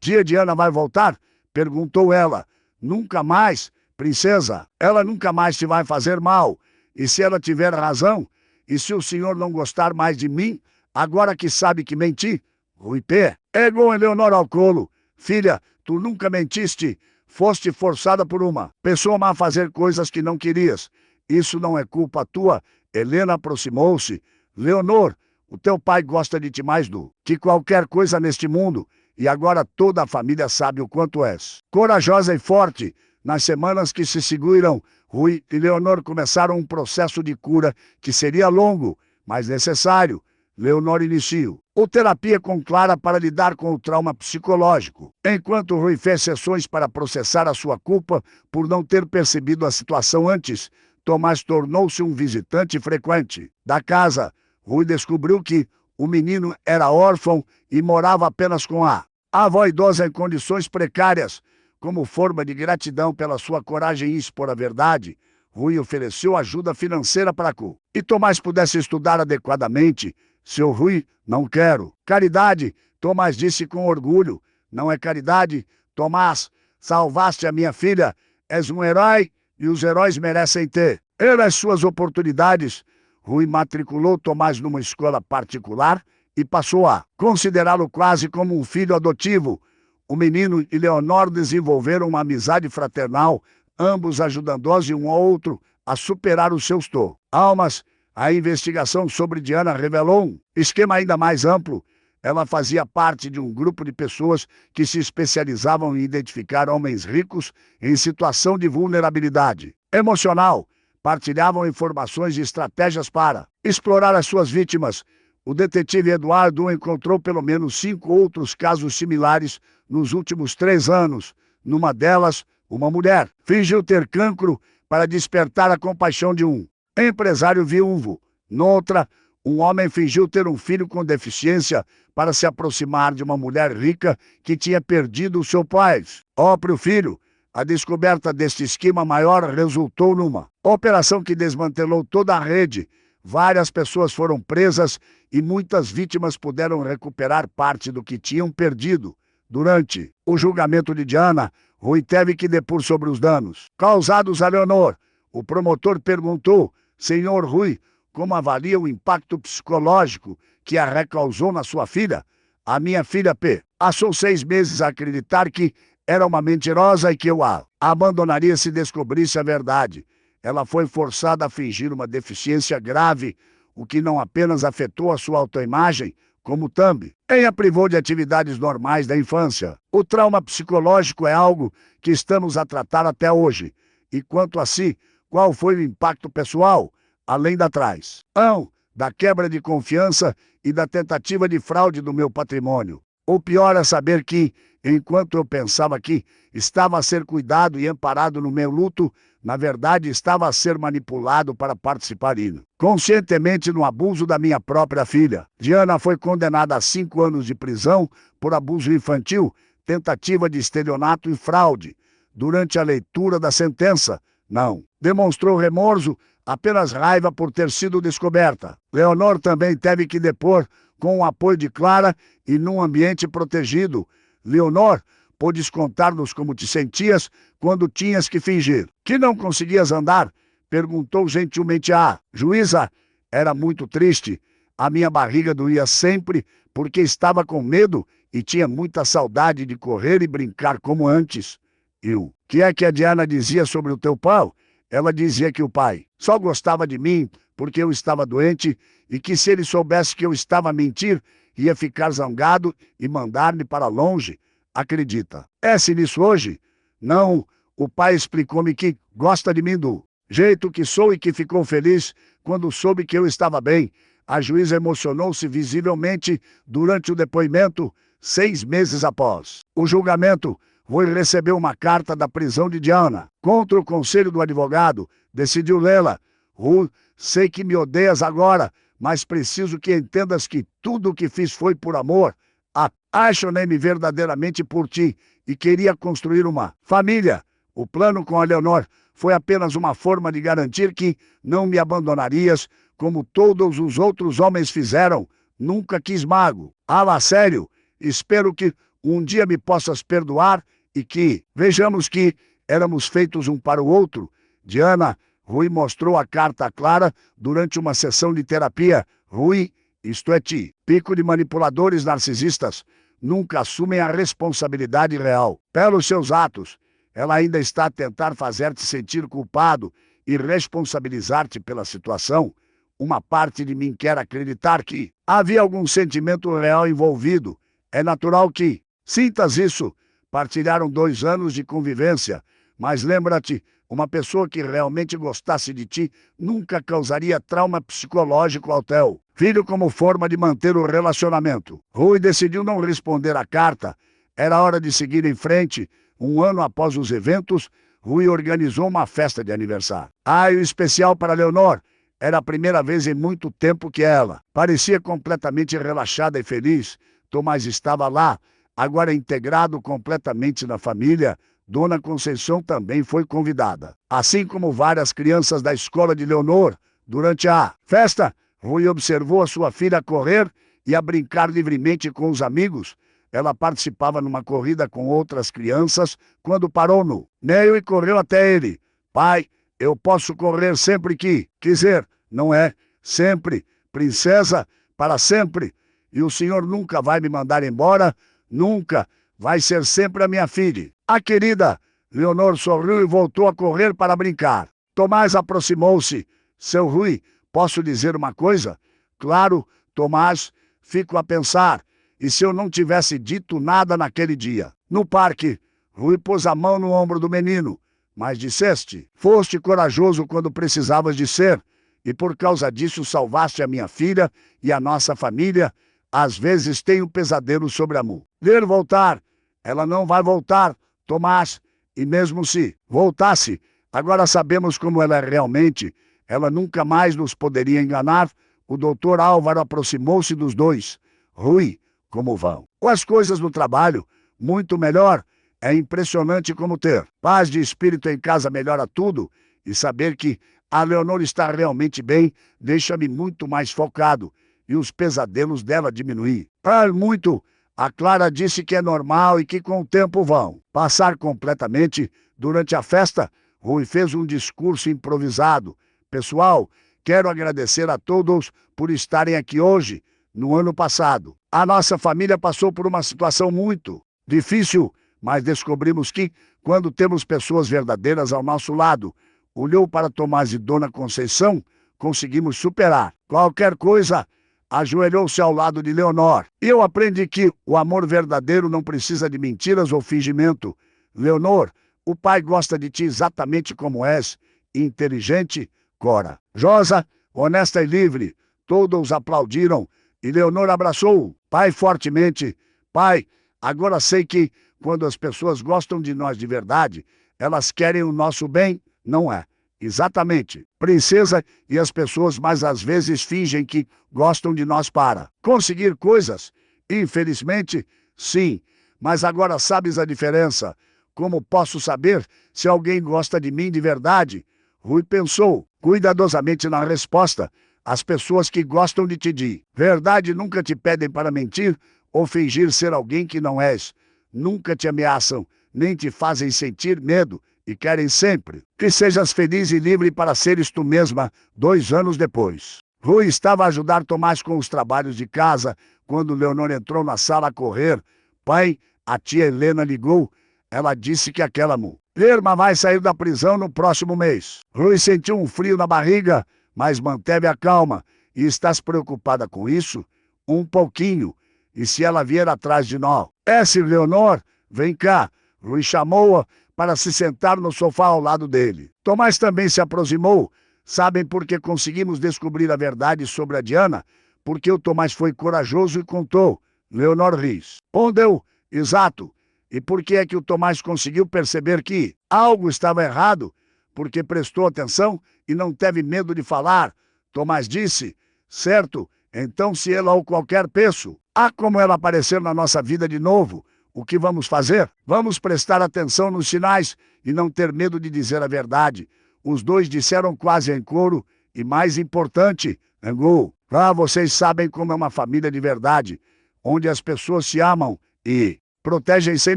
tia Diana vai voltar? Perguntou ela. Nunca mais, princesa. Ela nunca mais te vai fazer mal. E se ela tiver razão? E se o senhor não gostar mais de mim, agora que sabe que menti? Rui pegou Eleonor ao colo. Filha, tu nunca mentiste. Foste forçada por uma pessoa má a fazer coisas que não querias. Isso não é culpa tua. Helena aproximou-se. Leonor, o teu pai gosta de ti mais do que qualquer coisa neste mundo. E agora toda a família sabe o quanto és corajosa e forte. Nas semanas que se seguiram, Rui e Leonor começaram um processo de cura que seria longo, mas necessário. Leonor iniciou terapia com Clara para lidar com o trauma psicológico, enquanto Rui fez sessões para processar a sua culpa por não ter percebido a situação antes. Tomás tornou-se um visitante frequente da casa. Rui descobriu que o menino era órfão e morava apenas com a avó idosa em condições precárias. Como forma de gratidão pela sua coragem em expor a verdade, Rui ofereceu ajuda financeira para que e Tomás pudesse estudar adequadamente. Seu Rui, não quero. Caridade, Tomás disse com orgulho. Não é caridade, Tomás. Salvaste a minha filha. És um herói e os heróis merecem ter as suas oportunidades. Rui matriculou Tomás numa escola particular e passou a considerá-lo quase como um filho adotivo. O menino e Leonor desenvolveram uma amizade fraternal, ambos ajudando-se um ao outro a superar os seus traumas. A investigação sobre Diana revelou um esquema ainda mais amplo. Ela fazia parte de um grupo de pessoas que se especializavam em identificar homens ricos em situação de vulnerabilidade emocional. Partilhavam informações e estratégias para explorar as suas vítimas. O detetive Eduardo encontrou pelo menos 5 outros casos similares nos últimos 3 anos. Numa delas, uma mulher fingiu ter cancro para despertar a compaixão de um empresário viúvo. Noutra, um homem fingiu ter um filho com deficiência para se aproximar de uma mulher rica que tinha perdido o seu pai. Próprio filho. A descoberta deste esquema maior resultou numa operação que desmantelou toda a rede. Várias pessoas foram presas e muitas vítimas puderam recuperar parte do que tinham perdido. Durante o julgamento de Diana, Rui teve que depor sobre os danos causados a Leonor. O promotor perguntou: Senhor Rui, como avalia o impacto psicológico que a recausou na sua filha? A minha filha P. passou 6 meses a acreditar que era uma mentirosa e que eu a abandonaria se descobrisse a verdade. Ela foi forçada a fingir uma deficiência grave, o que não apenas afetou a sua autoimagem, como também a privou de atividades normais da infância. O trauma psicológico é algo que estamos a tratar até hoje. E quanto a si, qual foi o impacto pessoal, além da traição, da quebra de confiança e da tentativa de fraude do meu patrimônio? O pior é saber que, enquanto eu pensava que estava a ser cuidado e amparado no meu luto, na verdade estava a ser manipulado para participar conscientemente no abuso da minha própria filha. Diana foi condenada a 5 anos de prisão por abuso infantil, tentativa de estelionato e fraude. Durante a leitura da sentença, não demonstrou remorso, apenas raiva por ter sido descoberta. Leonor também teve que depor com o apoio de Clara e num ambiente protegido. Leonor, podes contar-nos como te sentias quando tinhas que fingir que não conseguias andar? Perguntou gentilmente a juíza. Era muito triste. A minha barriga doía sempre porque estava com medo e tinha muita saudade de correr e brincar como antes. E o que é que a Diana dizia sobre o teu pai? Ela dizia que o pai só gostava de mim porque eu estava doente e que se ele soubesse que eu estava a mentir, ia ficar zangado e mandar-me para longe. Acredita? É-se nisso hoje? Não, o pai explicou-me que gosta de mim do jeito que sou e que ficou feliz quando soube que eu estava bem. A juíza emocionou-se visivelmente durante o depoimento. 6 meses após o julgamento, Rui recebeu uma carta da prisão de Diana. Contra o conselho do advogado, decidiu lê-la. Rui, sei que me odeias agora, mas preciso que entendas que tudo o que fiz foi por amor. Apaixonei-me verdadeiramente por ti e queria construir uma família. O plano com a Leonor foi apenas uma forma de garantir que não me abandonarias, como todos os outros homens fizeram. Nunca quis mago. Fala sério. Espero que um dia me possas perdoar e que vejamos que éramos feitos um para o outro. Diana, Rui mostrou a carta a Clara durante uma sessão de terapia. Rui, isto é típico de manipuladores narcisistas. Nunca assumem a responsabilidade real pelos seus atos. Ela ainda está a tentar fazer-te sentir culpado e responsabilizar-te pela situação. Uma parte de mim quer acreditar que havia algum sentimento real envolvido. É natural que sintas isso. Partilharam 2 anos de convivência, mas lembra-te, uma pessoa que realmente gostasse de ti nunca causaria trauma psicológico ao teu filho como forma de manter o relacionamento. Rui decidiu não responder à carta. Era hora de seguir em frente. 1 ano após os eventos, Rui organizou uma festa de aniversário. O especial para Leonor. Era a primeira vez em muito tempo que ela parecia completamente relaxada e feliz. Tomás estava lá, agora integrado completamente na família. Dona Conceição também foi convidada, assim como várias crianças da escola de Leonor. Durante a festa, Rui observou a sua filha correr e a brincar livremente com os amigos. Ela participava numa corrida com outras crianças quando parou no meio e correu até ele. Pai, eu posso correr sempre que quiser, não é? Sempre. Princesa, para sempre. E o senhor nunca vai me mandar embora? Nunca. Vai ser sempre a minha filha. A querida. Leonor sorriu e voltou a correr para brincar. Tomás aproximou-se. Seu Rui, posso dizer uma coisa? Claro, Tomás, fico a pensar. E se eu não tivesse dito nada naquele dia? No parque, Rui pôs a mão no ombro do menino. Mas disseste, foste corajoso quando precisavas de ser. E por causa disso salvaste a minha filha e a nossa família. Às vezes tenho pesadelos sobre a mulher voltar. Ela não vai voltar, Tomás. E mesmo se voltasse, agora sabemos como ela é realmente. Ela nunca mais nos poderia enganar. O doutor Álvaro aproximou-se dos dois. Rui, como vão as coisas no trabalho? Muito melhor. É impressionante como ter paz de espírito em casa melhora tudo, e saber que a Leonor está realmente bem deixa-me muito mais focado e os pesadelos dela diminuir. Muito. A Clara disse que é normal e que com o tempo vão passar completamente. Durante a festa, Rui fez um discurso improvisado. Pessoal, quero agradecer a todos por estarem aqui hoje. No ano passado, a nossa família passou por uma situação muito difícil, mas descobrimos que, quando temos pessoas verdadeiras ao nosso lado, olhou para Tomás e Dona Conceição, conseguimos superar qualquer coisa. Ajoelhou-se ao lado de Leonor. E eu aprendi que o amor verdadeiro não precisa de mentiras ou fingimento. Leonor, o pai gosta de ti exatamente como és, inteligente, corajosa, honesta e livre. Todos aplaudiram e Leonor abraçou o pai fortemente. Pai, agora sei que, quando as pessoas gostam de nós de verdade, elas querem o nosso bem, não é? Exatamente, princesa, e as pessoas mais às vezes fingem que gostam de nós para conseguir coisas. Infelizmente, sim, mas agora sabes a diferença. Como posso saber se alguém gosta de mim de verdade? Rui pensou cuidadosamente na resposta. As pessoas que gostam de ti de verdade nunca te pedem para mentir ou fingir ser alguém que não és. Nunca te ameaçam, nem te fazem sentir medo. E querem sempre que sejas feliz e livre para seres tu mesma. 2 anos depois, Rui estava a ajudar Tomás com os trabalhos de casa, quando Leonor entrou na sala a correr. Pai, a tia Helena ligou. Ela disse que aquela mulher vai sair da prisão no próximo mês. Rui sentiu um frio na barriga, mas manteve a calma. E estás preocupada com isso? Um pouquinho. E se ela vier atrás de nós? Leonor, vem cá. Rui chamou-a para se sentar no sofá ao lado dele. Tomás também se aproximou. Sabem por que conseguimos descobrir a verdade sobre a Diana? Porque o Tomás foi corajoso e contou. Leonor respondeu, exato. E por que é que o Tomás conseguiu perceber que algo estava errado? Porque prestou atenção e não teve medo de falar. Tomás disse, certo, então se ela ou qualquer peço, há como ela aparecer na nossa vida de novo. O que vamos fazer? Vamos prestar atenção nos sinais e não ter medo de dizer a verdade. Os dois disseram quase em coro e, mais importante, Angu, vocês sabem como é uma família de verdade, onde as pessoas se amam e protegem sem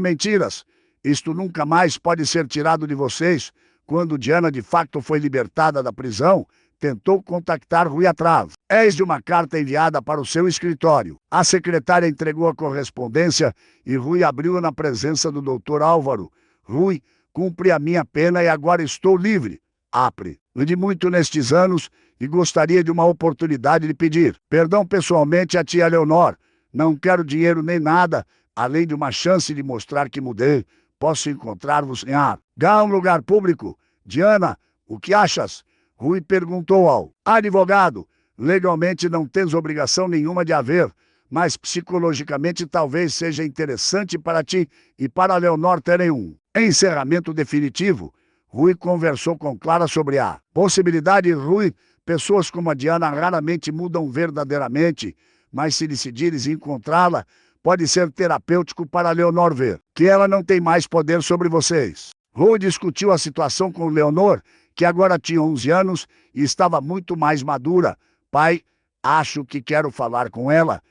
mentiras. Isto nunca mais pode ser tirado de vocês. Quando Diana de facto foi libertada da prisão, tentou contactar Rui atrás. Eis de uma carta enviada para o seu escritório. A secretária entregou a correspondência e Rui abriu-a na presença do doutor Álvaro. Rui, cumpri a minha pena e agora estou livre. Aprendi muito nestes anos e gostaria de uma oportunidade de pedir perdão pessoalmente à tia Leonor. Não quero dinheiro nem nada, além de uma chance de mostrar que mudei. Posso encontrar-vos em um lugar público? Diana, o que achas? Rui perguntou ao advogado. Legalmente não tens obrigação nenhuma de haver, mas psicologicamente talvez seja interessante para ti e para Leonor terem um encerramento definitivo. Rui conversou com Clara sobre a possibilidade. Rui, pessoas como a Diana raramente mudam verdadeiramente, mas se decidires encontrá-la, pode ser terapêutico para Leonor ver que ela não tem mais poder sobre vocês. Rui discutiu a situação com Leonor, que agora tinha 11 anos e estava muito mais madura. Pai, acho que quero falar com ela.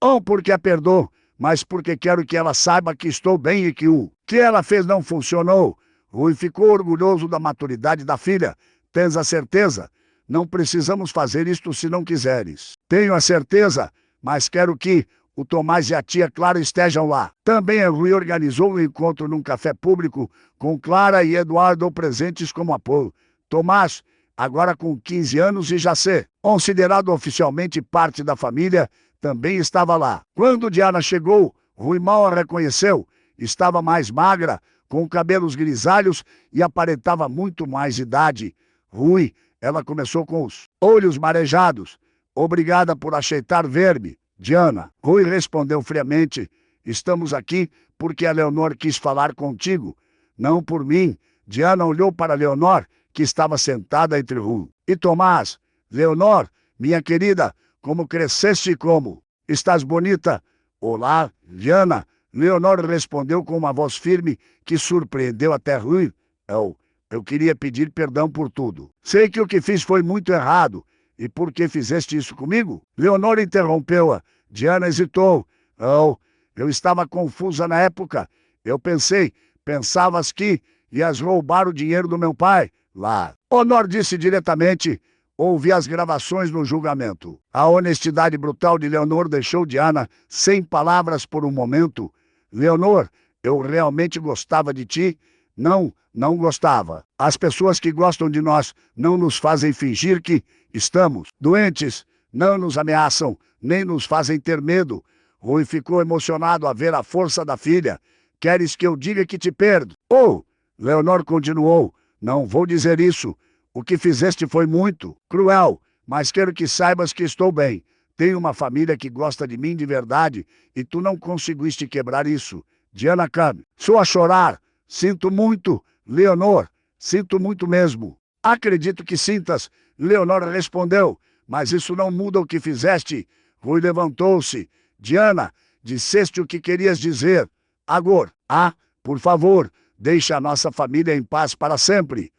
Não porque a perdoo, mas porque quero que ela saiba que estou bem e que o que ela fez não funcionou. Rui ficou orgulhoso da maturidade da filha. Tens a certeza? Não precisamos fazer isto se não quiseres. Tenho a certeza, mas quero que o Tomás e a tia Clara estejam lá. Também Rui organizou um encontro num café público com Clara e Eduardo presentes como apoio. Tomás, agora com 15 anos e já ser considerado oficialmente parte da família, também estava lá. Quando Diana chegou, Rui mal a reconheceu. Estava mais magra, com cabelos grisalhos e aparentava muito mais idade. Rui, ela começou com os olhos marejados. Obrigada por aceitar ver-me, Diana. Rui respondeu friamente. Estamos aqui porque a Leonor quis falar contigo. Não por mim. Diana olhou para Leonor, que estava sentada entre Rui e Tomás. Leonor, minha querida, como cresceste e como estás bonita. Olá, Diana. Leonor respondeu com uma voz firme que surpreendeu até Rui. Eu queria pedir perdão por tudo. Sei que o que fiz foi muito errado. E por que fizeste isso comigo? Leonor interrompeu-a. Diana hesitou. Eu estava confusa na época. Pensavas que ias roubar o dinheiro do meu pai lá. Honor disse diretamente. Ouvi as gravações no julgamento. A honestidade brutal de Leonor deixou Diana sem palavras por um momento. Leonor, eu realmente gostava de ti? Não gostava. As pessoas que gostam de nós não nos fazem fingir que estamos doentes, não nos ameaçam, nem nos fazem ter medo. Rui ficou emocionado a ver a força da filha. Queres que eu diga que te perdo? Leonor continuou. Não vou dizer isso. O que fizeste foi muito cruel, mas quero que saibas que estou bem. Tenho uma família que gosta de mim de verdade e tu não conseguiste quebrar isso. Diana Kami. Sou a chorar. Sinto muito, Leonor. Sinto muito mesmo. Acredito que sintas, Leonor respondeu. Mas isso não muda o que fizeste. Rui levantou-se. Diana, disseste o que querias dizer. Agora, por favor, deixe a nossa família em paz para sempre.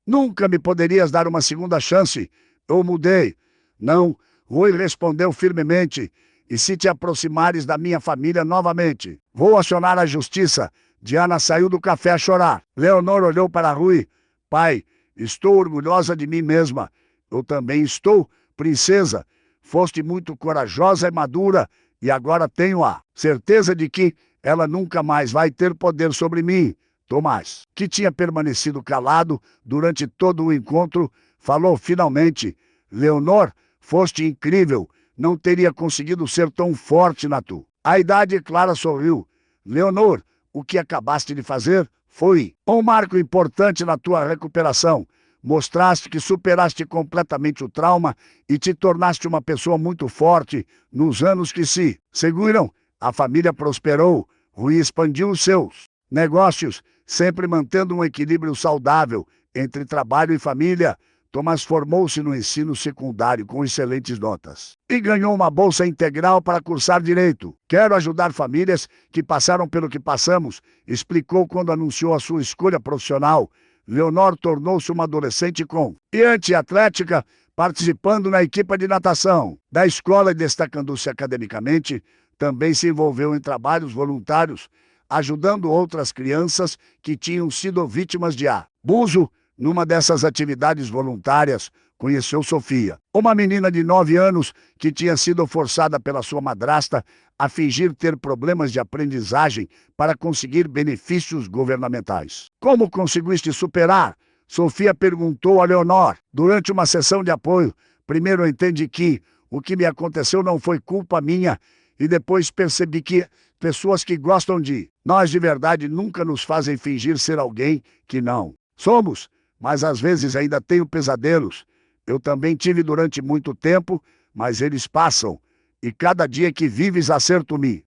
Nunca me poderias dar uma segunda chance. Eu mudei. Não, Rui respondeu firmemente. E se te aproximares da minha família novamente, vou acionar a justiça. Diana saiu do café a chorar. Leonor olhou para Rui. Pai, estou orgulhosa de mim mesma. Eu também estou, princesa. Foste muito corajosa e madura e agora tenho a certeza de que ela nunca mais vai ter poder sobre mim. Tomás, que tinha permanecido calado durante todo o encontro, falou finalmente. Leonor, foste incrível. Não teria conseguido ser tão forte na tua. A idade Clara sorriu. Leonor, o que acabaste de fazer foi um marco importante na tua recuperação. Mostraste que superaste completamente o trauma e te tornaste uma pessoa muito forte nos anos que se seguiram. A família prosperou. Rui expandiu os seus negócios, sempre mantendo um equilíbrio saudável entre trabalho e família. Tomás formou-se no ensino secundário com excelentes notas e ganhou uma bolsa integral para cursar direito. Quero ajudar famílias que passaram pelo que passamos, explicou quando anunciou a sua escolha profissional. Leonor tornou-se uma adolescente confiante e atlética, participando na equipe de natação da escola e destacando-se academicamente. Também se envolveu em trabalhos voluntários, ajudando outras crianças que tinham sido vítimas de abuso. Numa dessas atividades voluntárias, conheceu Sofia, uma menina de 9 anos que tinha sido forçada pela sua madrasta a fingir ter problemas de aprendizagem para conseguir benefícios governamentais. Como conseguiste superar? Sofia perguntou a Leonor durante uma sessão de apoio. Primeiro entendi que o que me aconteceu não foi culpa minha e depois percebi que pessoas que gostam de nós de verdade nunca nos fazem fingir ser alguém que não somos. Mas às vezes ainda tenho pesadelos. Eu também tive durante muito tempo, mas eles passam. E cada dia que vives acerto-me.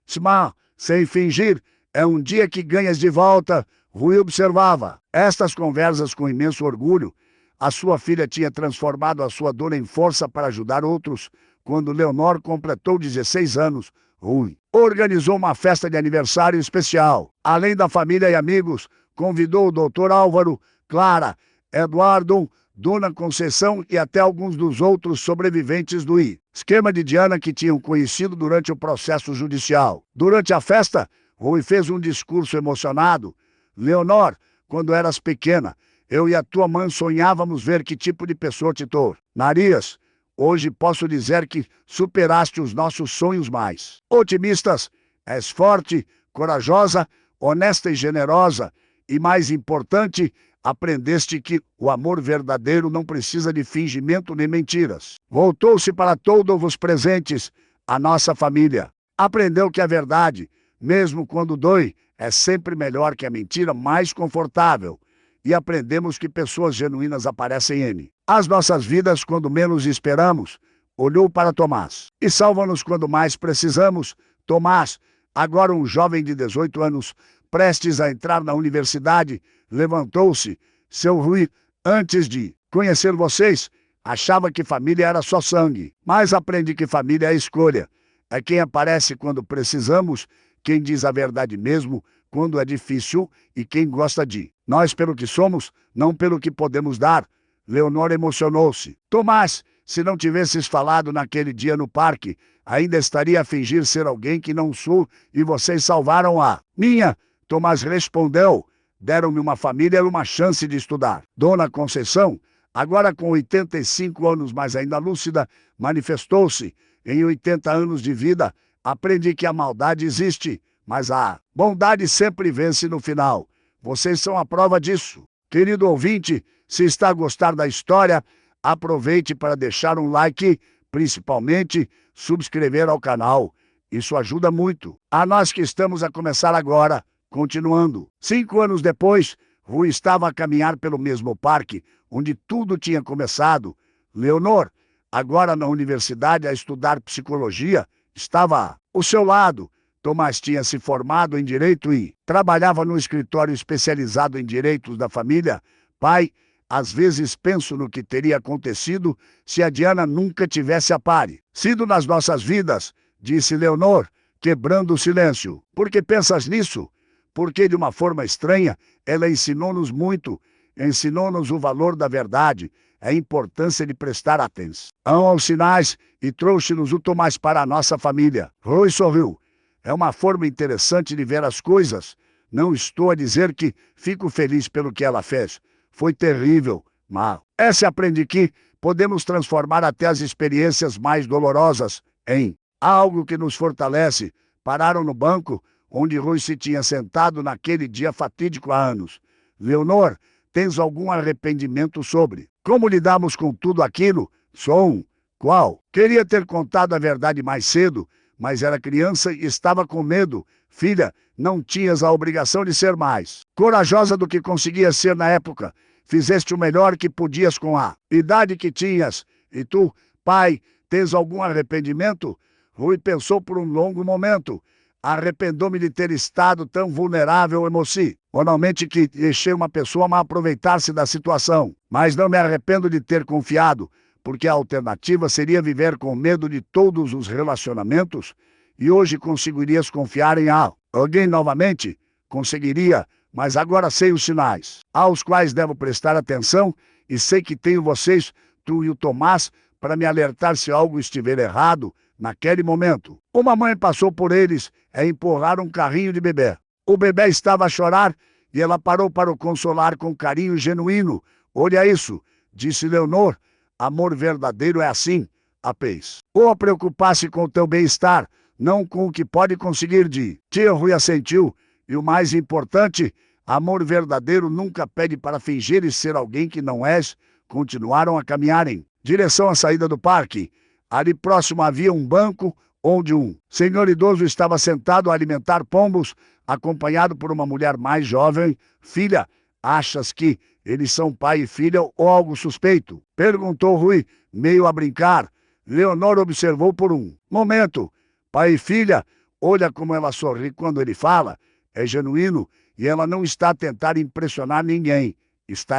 Sem fingir, é um dia que ganhas de volta. Rui observava estas conversas com imenso orgulho. A sua filha tinha transformado a sua dor em força para ajudar outros. Quando Leonor completou 16 anos, Rui organizou uma festa de aniversário especial. Além da família e amigos, convidou o Dr. Álvaro, Clara, Eduardo, Dona Conceição e até alguns dos outros sobreviventes do esquema de Diana que tinham conhecido durante o processo judicial. Durante a festa, Rui fez um discurso emocionado. Leonor, quando eras pequena, eu e a tua mãe sonhávamos ver que tipo de pessoa te tornarias. Hoje posso dizer que superaste os nossos sonhos mais otimistas. És forte, corajosa, honesta e generosa. E mais importante, aprendeste que o amor verdadeiro não precisa de fingimento nem mentiras. Voltou-se para todos os presentes, a nossa família. Aprendeu que a verdade, mesmo quando dói, é sempre melhor que a mentira mais confortável. E aprendemos que pessoas genuínas aparecem em as nossas vidas quando menos esperamos. Olhou para Tomás. E salva-nos quando mais precisamos. Tomás, agora um jovem de 18 anos, prestes a entrar na universidade, levantou-se. Seu Rui, antes de conhecer vocês, achava que família era só sangue. Mas aprendi que família é escolha. É quem aparece quando precisamos, quem diz a verdade mesmo quando é difícil e quem gosta de nós pelo que somos, não pelo que podemos dar. Leonor emocionou-se. Tomás, se não tivesses falado naquele dia no parque, ainda estaria a fingir ser alguém que não sou e vocês salvaram a minha. Tomás respondeu. Deram-me uma família e uma chance de estudar. Dona Conceição, agora com 85 anos, mas ainda lúcida, manifestou-se. Em 80 anos de vida, aprendi que a maldade existe, mas a bondade sempre vence no final. Vocês são a prova disso. Querido ouvinte, se está a gostar da história, aproveite para deixar um like, principalmente subscrever ao canal. Isso ajuda muito. A nós que estamos a começar agora, continuando. 5 anos depois, Rui estava a caminhar pelo mesmo parque, onde tudo tinha começado. Leonor, agora na universidade a estudar psicologia, estava ao seu lado. Tomás tinha se formado em Direito e trabalhava num escritório especializado em direitos da família. Pai, às vezes penso no que teria acontecido se a Diana nunca tivesse aparecido nas nossas vidas, disse Leonor, quebrando o silêncio. Por que pensas nisso? Porque, de uma forma estranha, ela ensinou-nos muito, ensinou-nos o valor da verdade, a importância de prestar atenção aos sinais e trouxe-nos o Tomás para a nossa família. Rui sorriu. É uma forma interessante de ver as coisas. Não estou a dizer que fico feliz pelo que ela fez. Foi terrível, mas essa aprendi que podemos transformar até as experiências mais dolorosas em algo que nos fortalece. Pararam no banco onde Rui se tinha sentado naquele dia fatídico há anos. Leonor, tens algum arrependimento sobre como lidamos com tudo aquilo? Só um. Qual? Queria ter contado a verdade mais cedo, mas era criança e estava com medo. Filha, não tinhas a obrigação de ser mais corajosa do que conseguias ser na época. Fizeste o melhor que podias com a idade que tinhas. E tu, pai, tens algum arrependimento? Rui pensou por um longo momento. Arrependeu-me de ter estado tão vulnerável emocionalmente que deixei uma pessoa mal aproveitar-se da situação. Mas não me arrependo de ter confiado, porque a alternativa seria viver com medo de todos os relacionamentos. E hoje conseguirias confiar em alguém novamente? Conseguiria, mas agora sei os sinais aos quais devo prestar atenção e sei que tenho vocês, tu e o Tomás, para me alertar se algo estiver errado. Naquele momento, uma mãe passou por eles e empurraram um carrinho de bebê. O bebê estava a chorar e ela parou para o consolar com carinho genuíno. Olha isso, disse Leonor. Amor verdadeiro é assim, apês. Ou a preocupar-se com o teu bem-estar, não com o que pode conseguir de ti. Rui assentiu. E o mais importante, amor verdadeiro nunca pede para fingir e ser alguém que não és. Continuaram a caminhar em direção à saída do parque. Ali próximo havia um banco onde um senhor idoso estava sentado a alimentar pombos, acompanhado por uma mulher mais jovem. Filha, achas que eles são pai e filha ou algo suspeito? Perguntou Rui, meio a brincar. Leonor observou por um momento. Pai e filha, olha como ela sorri quando ele fala. É genuíno e ela não está a tentar impressionar ninguém. Está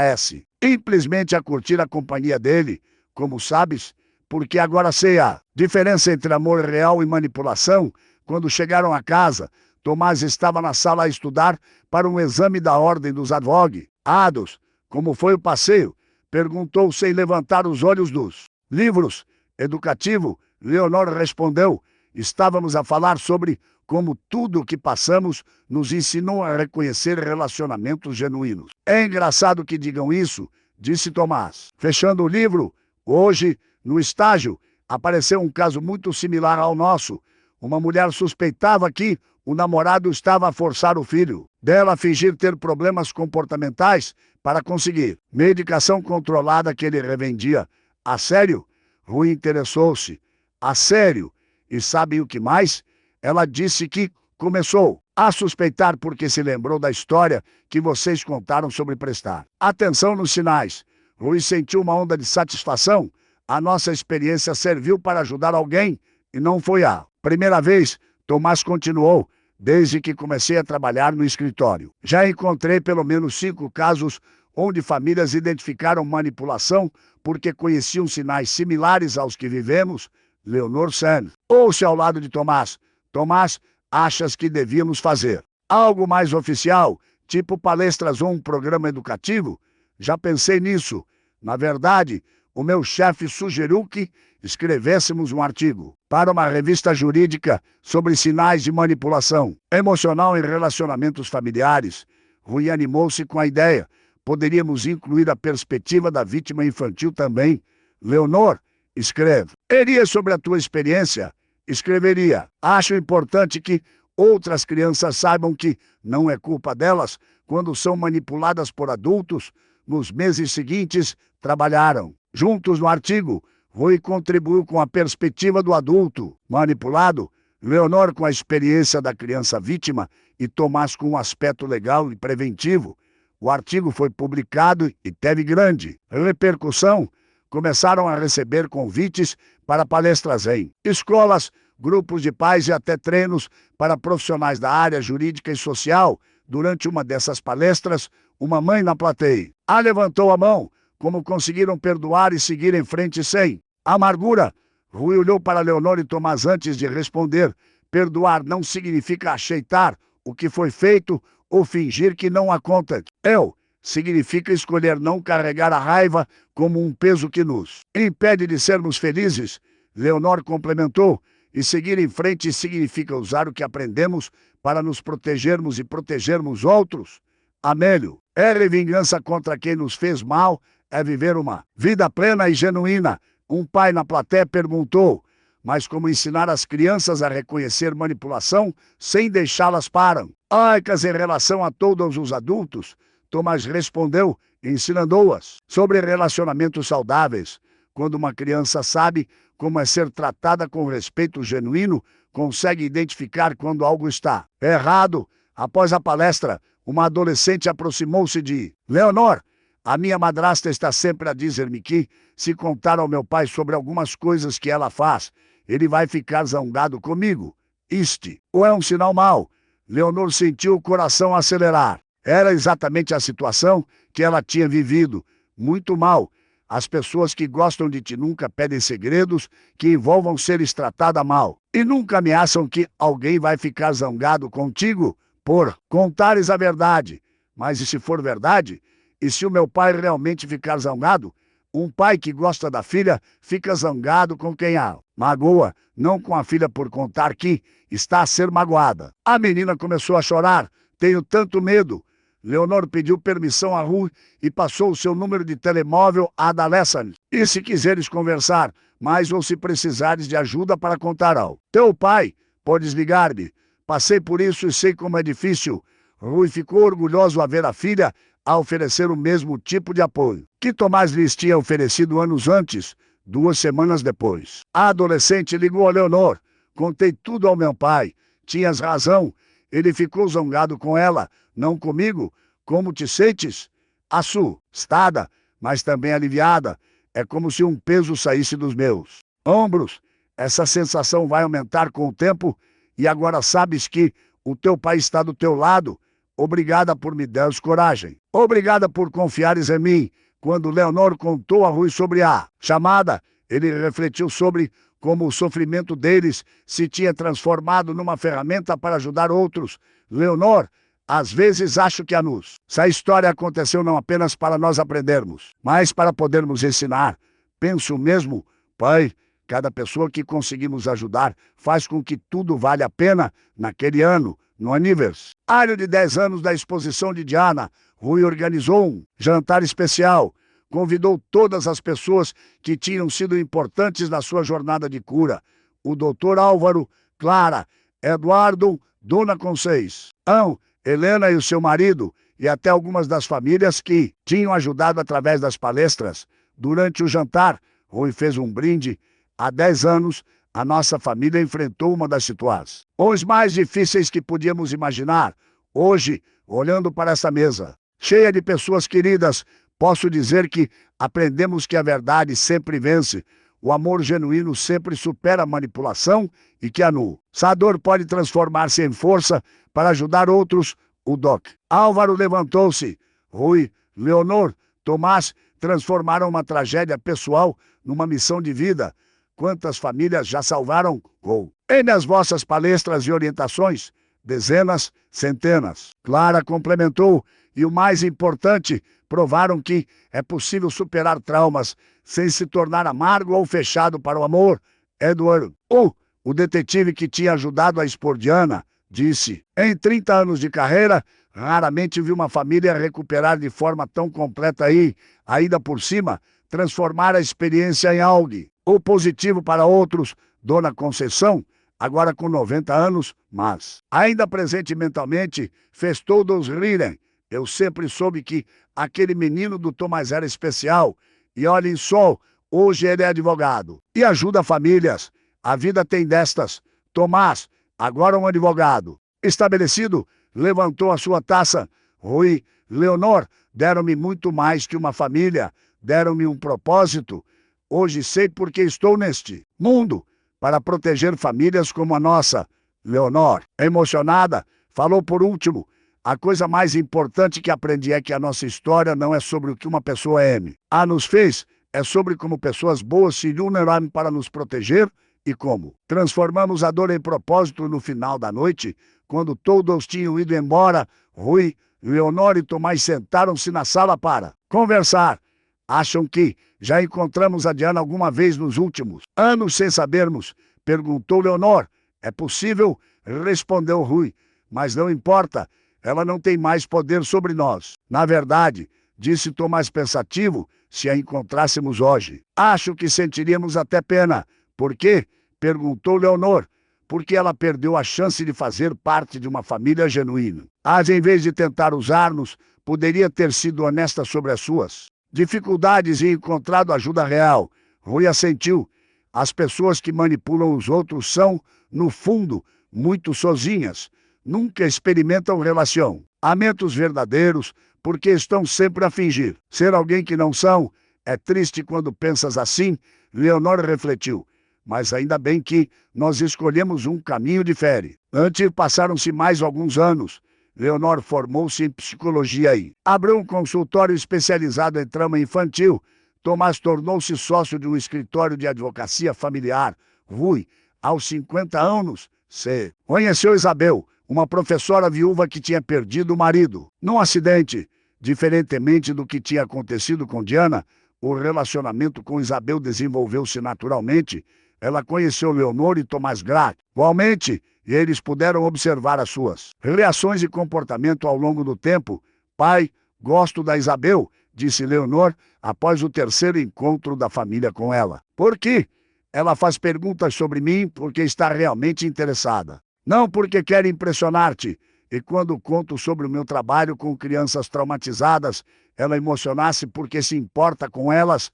simplesmente a curtir a companhia dele. Como sabes? Porque agora sei a diferença entre amor real e manipulação. Quando chegaram a casa, Tomás estava na sala a estudar para um exame da ordem dos advogados. Como foi o passeio? Perguntou sem levantar os olhos dos livros. Educativo? Leonor respondeu. Estávamos a falar sobre como tudo o que passamos nos ensinou a reconhecer relacionamentos genuínos. É engraçado que digam isso, disse Tomás. Fechando o livro, hoje, no estágio, apareceu um caso muito similar ao nosso. Uma mulher suspeitava que o namorado estava a forçar o filho dela a fingir ter problemas comportamentais para conseguir medicação controlada que ele revendia. A sério? Rui interessou-se. A sério? E sabem o que mais? Ela disse que começou a suspeitar porque se lembrou da história que vocês contaram sobre prestar atenção nos sinais. Rui sentiu uma onda de satisfação. A nossa experiência serviu para ajudar alguém e não foi a primeira vez. Tomás continuou. Desde que comecei a trabalhar no escritório, já encontrei pelo menos 5 casos onde famílias identificaram manipulação porque conheciam sinais similares aos que vivemos. Leonor Sen ouça ao lado de Tomás. Tomás, achas que devíamos fazer? Algo mais oficial, tipo palestras ou um programa educativo? Já pensei nisso. Na verdade, o meu chefe sugeriu que escrevêssemos um artigo para uma revista jurídica sobre sinais de manipulação emocional em relacionamentos familiares. Rui animou-se com a ideia. Poderíamos incluir a perspectiva da vítima infantil também. Leonor, escreve. Iria sobre a tua experiência? Escreveria. Acho importante que outras crianças saibam que não é culpa delas quando são manipuladas por adultos. Nos meses seguintes, trabalharam juntos no artigo. Rui contribuiu com a perspectiva do adulto manipulado, Leonor com a experiência da criança vítima e Tomás com um aspecto legal e preventivo. O artigo foi publicado e teve grande repercussão. Começaram a receber convites para palestras em escolas, grupos de pais e até treinos para profissionais da área jurídica e social. Durante uma dessas palestras, uma mãe na plateia levantou a mão. Como conseguiram perdoar e seguir em frente sem amargura? Rui olhou para Leonor e Tomás antes de responder. Perdoar não significa aceitar o que foi feito ou fingir que não aconteceu. Significa escolher não carregar a raiva como um peso que nos impede de sermos felizes. Leonor complementou. E seguir em frente significa usar o que aprendemos para nos protegermos e protegermos outros. Amélio, vingança contra quem nos fez mal é viver uma vida plena e genuína. Um pai na plateia perguntou, mas como ensinar as crianças a reconhecer manipulação sem deixá-las parar? Em relação a todos os adultos, Tomás respondeu, ensinando-as sobre relacionamentos saudáveis. Quando uma criança sabe como é ser tratada com respeito genuíno, consegue identificar quando algo está errado. Após a palestra, uma adolescente aproximou-se de Leonor. A minha madrasta está sempre a dizer-me que, se contar ao meu pai sobre algumas coisas que ela faz, ele vai ficar zangado comigo. Ou é um sinal mau? Leonor sentiu o coração acelerar. Era exatamente a situação que ela tinha vivido. Muito mal. As pessoas que gostam de ti nunca pedem segredos que envolvam seres tratada mal. E nunca ameaçam que alguém vai ficar zangado contigo por contares a verdade. Mas e se for verdade? E se o meu pai realmente ficar zangado? Um pai que gosta da filha fica zangado com quem a magoa, não com a filha por contar que está a ser magoada. A menina começou a chorar. Tenho tanto medo. Leonor pediu permissão a Rui e passou o seu número de telemóvel a adolescente. E se quiseres conversar mais ou se precisares de ajuda para contar ao teu pai, podes ligar-me. Passei por isso e sei como é difícil. Rui ficou orgulhoso ao ver a filha a oferecer o mesmo tipo de apoio que Tomás lhes tinha oferecido anos antes, 2 semanas depois. A adolescente ligou a Leonor. Contei tudo ao meu pai. Tinhas razão. Ele ficou zangado com ela, não comigo. Como te sentes? Assustada, mas também aliviada. É como se um peso saísse dos meus ombros. Essa sensação vai aumentar com o tempo e agora sabes que o teu pai está do teu lado. Obrigada por me dar coragem. Obrigada por confiares em mim. Quando Leonor contou a Rui sobre a chamada, ele refletiu sobre como o sofrimento deles se tinha transformado numa ferramenta para ajudar outros. Leonor, às vezes acho que essa história aconteceu não apenas para nós aprendermos, mas para podermos ensinar. Penso mesmo, pai, cada pessoa que conseguimos ajudar faz com que tudo valha a pena naquele ano. No aniversário de 10 anos da exposição de Diana, Rui organizou um jantar especial. Convidou todas as pessoas que tinham sido importantes na sua jornada de cura. O doutor Álvaro, Clara, Eduardo, Dona Conceição, Helena e o seu marido, e até algumas das famílias que tinham ajudado através das palestras. Durante o jantar, Rui fez um brinde. Há 10 anos, a nossa família enfrentou uma das situações mais difíceis que podíamos imaginar. Hoje, olhando para essa mesa, cheia de pessoas queridas, posso dizer que aprendemos que a verdade sempre vence, o amor genuíno sempre supera a manipulação e que a dor pode transformar-se em força para ajudar outros. O Doc Álvaro levantou-se. Rui, Leonor, Tomás transformaram uma tragédia pessoal numa missão de vida. Quantas famílias já salvaram com E nas vossas palestras e orientações, dezenas, centenas. Clara complementou, e o mais importante, provaram que é possível superar traumas sem se tornar amargo ou fechado para o amor. Edward, o detetive que tinha ajudado a expor Diana, disse: em 30 anos de carreira, raramente vi uma família recuperar de forma tão completa e, ainda por cima, transformar a experiência em algo positivo para outros. Dona Conceição, agora com 90 anos, mas ainda presente mentalmente, fez todos rirem. Eu sempre soube que aquele menino do Tomás era especial. E olhem só, hoje ele é advogado e ajuda famílias. A vida tem destas. Tomás, agora um advogado estabelecido, levantou a sua taça. Rui, Leonor, deram-me muito mais que uma família, deram-me um propósito. Hoje sei por que estou neste mundo, para proteger famílias como a nossa. Leonor, emocionada, falou por último: a coisa mais importante que aprendi é que a nossa história não é sobre o que uma pessoa nos fez, é sobre como pessoas boas se unem para nos proteger e como transformamos a dor em propósito no final da noite, quando todos tinham ido embora. Rui, Leonor e Tomás sentaram-se na sala para conversar. Acham que já encontramos a Diana alguma vez nos últimos anos sem sabermos? Perguntou Leonor. É possível, respondeu Rui, mas não importa, ela não tem mais poder sobre nós. Na verdade, disse Tomás pensativo, se a encontrássemos hoje, acho que sentiríamos até pena. Por quê? Perguntou Leonor. Porque ela perdeu a chance de fazer parte de uma família genuína. Mas em vez de tentar usar-nos, poderia ter sido honesta sobre as suas dificuldades e encontrado ajuda real. Rui assentiu. As pessoas que manipulam os outros são, no fundo, muito sozinhas. Nunca experimentam relacionamentos verdadeiros, porque estão sempre a fingir ser alguém que não são. É triste quando pensas assim, Leonor refletiu. Mas ainda bem que nós escolhemos um caminho diferente. Antes passaram-se mais alguns anos. Leonor formou-se em psicologia e abriu um consultório especializado em trauma infantil. Tomás tornou-se sócio de um escritório de advocacia familiar. Rui, aos 50 anos, conheceu Isabel, uma professora viúva que tinha perdido o marido num acidente. Diferentemente do que tinha acontecido com Diana, o relacionamento com Isabel desenvolveu-se naturalmente. Ela conheceu Leonor e Tomás gradualmente, e eles puderam observar as suas reações e comportamento ao longo do tempo. Pai, gosto da Isabel, disse Leonor, após o terceiro encontro da família com ela. Por quê? Ela faz perguntas sobre mim porque está realmente interessada. Não porque quer impressionar-te. E quando conto sobre o meu trabalho com crianças traumatizadas, ela emociona-se porque se importa com elas.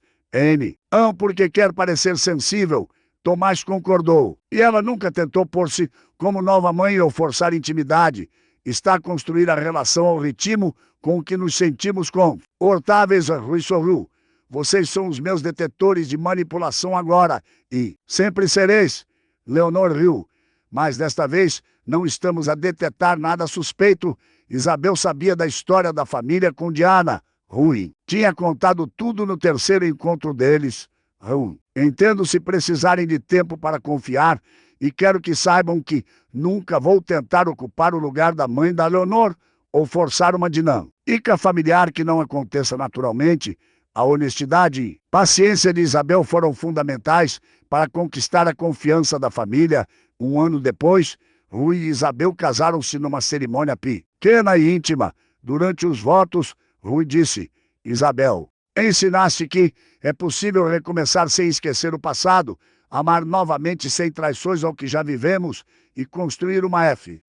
Não porque quer parecer sensível. Tomás concordou. E ela nunca tentou pôr-se como nova mãe ou forçar intimidade. Está a construir a relação ao ritmo com que nos sentimos confortáveis. Rui sorriu. Vocês são os meus detetores de manipulação agora. E sempre sereis. Leonor riu. Mas desta vez não estamos a detetar nada suspeito. Isabel sabia da história da família com Diana. Rui tinha contado tudo no terceiro encontro deles. Entendo se precisarem de tempo para confiar e quero que saibam que nunca vou tentar ocupar o lugar da mãe da Leonor ou forçar uma dinâmica familiar que não aconteça naturalmente. A honestidade e paciência de Isabel foram fundamentais para conquistar a confiança da família. Um ano depois, Rui e Isabel casaram-se numa cerimônia pequena e íntima. Durante os votos, Rui disse: Isabel, ensinaste que é possível recomeçar sem esquecer o passado, amar novamente sem traições ao que já vivemos e construir uma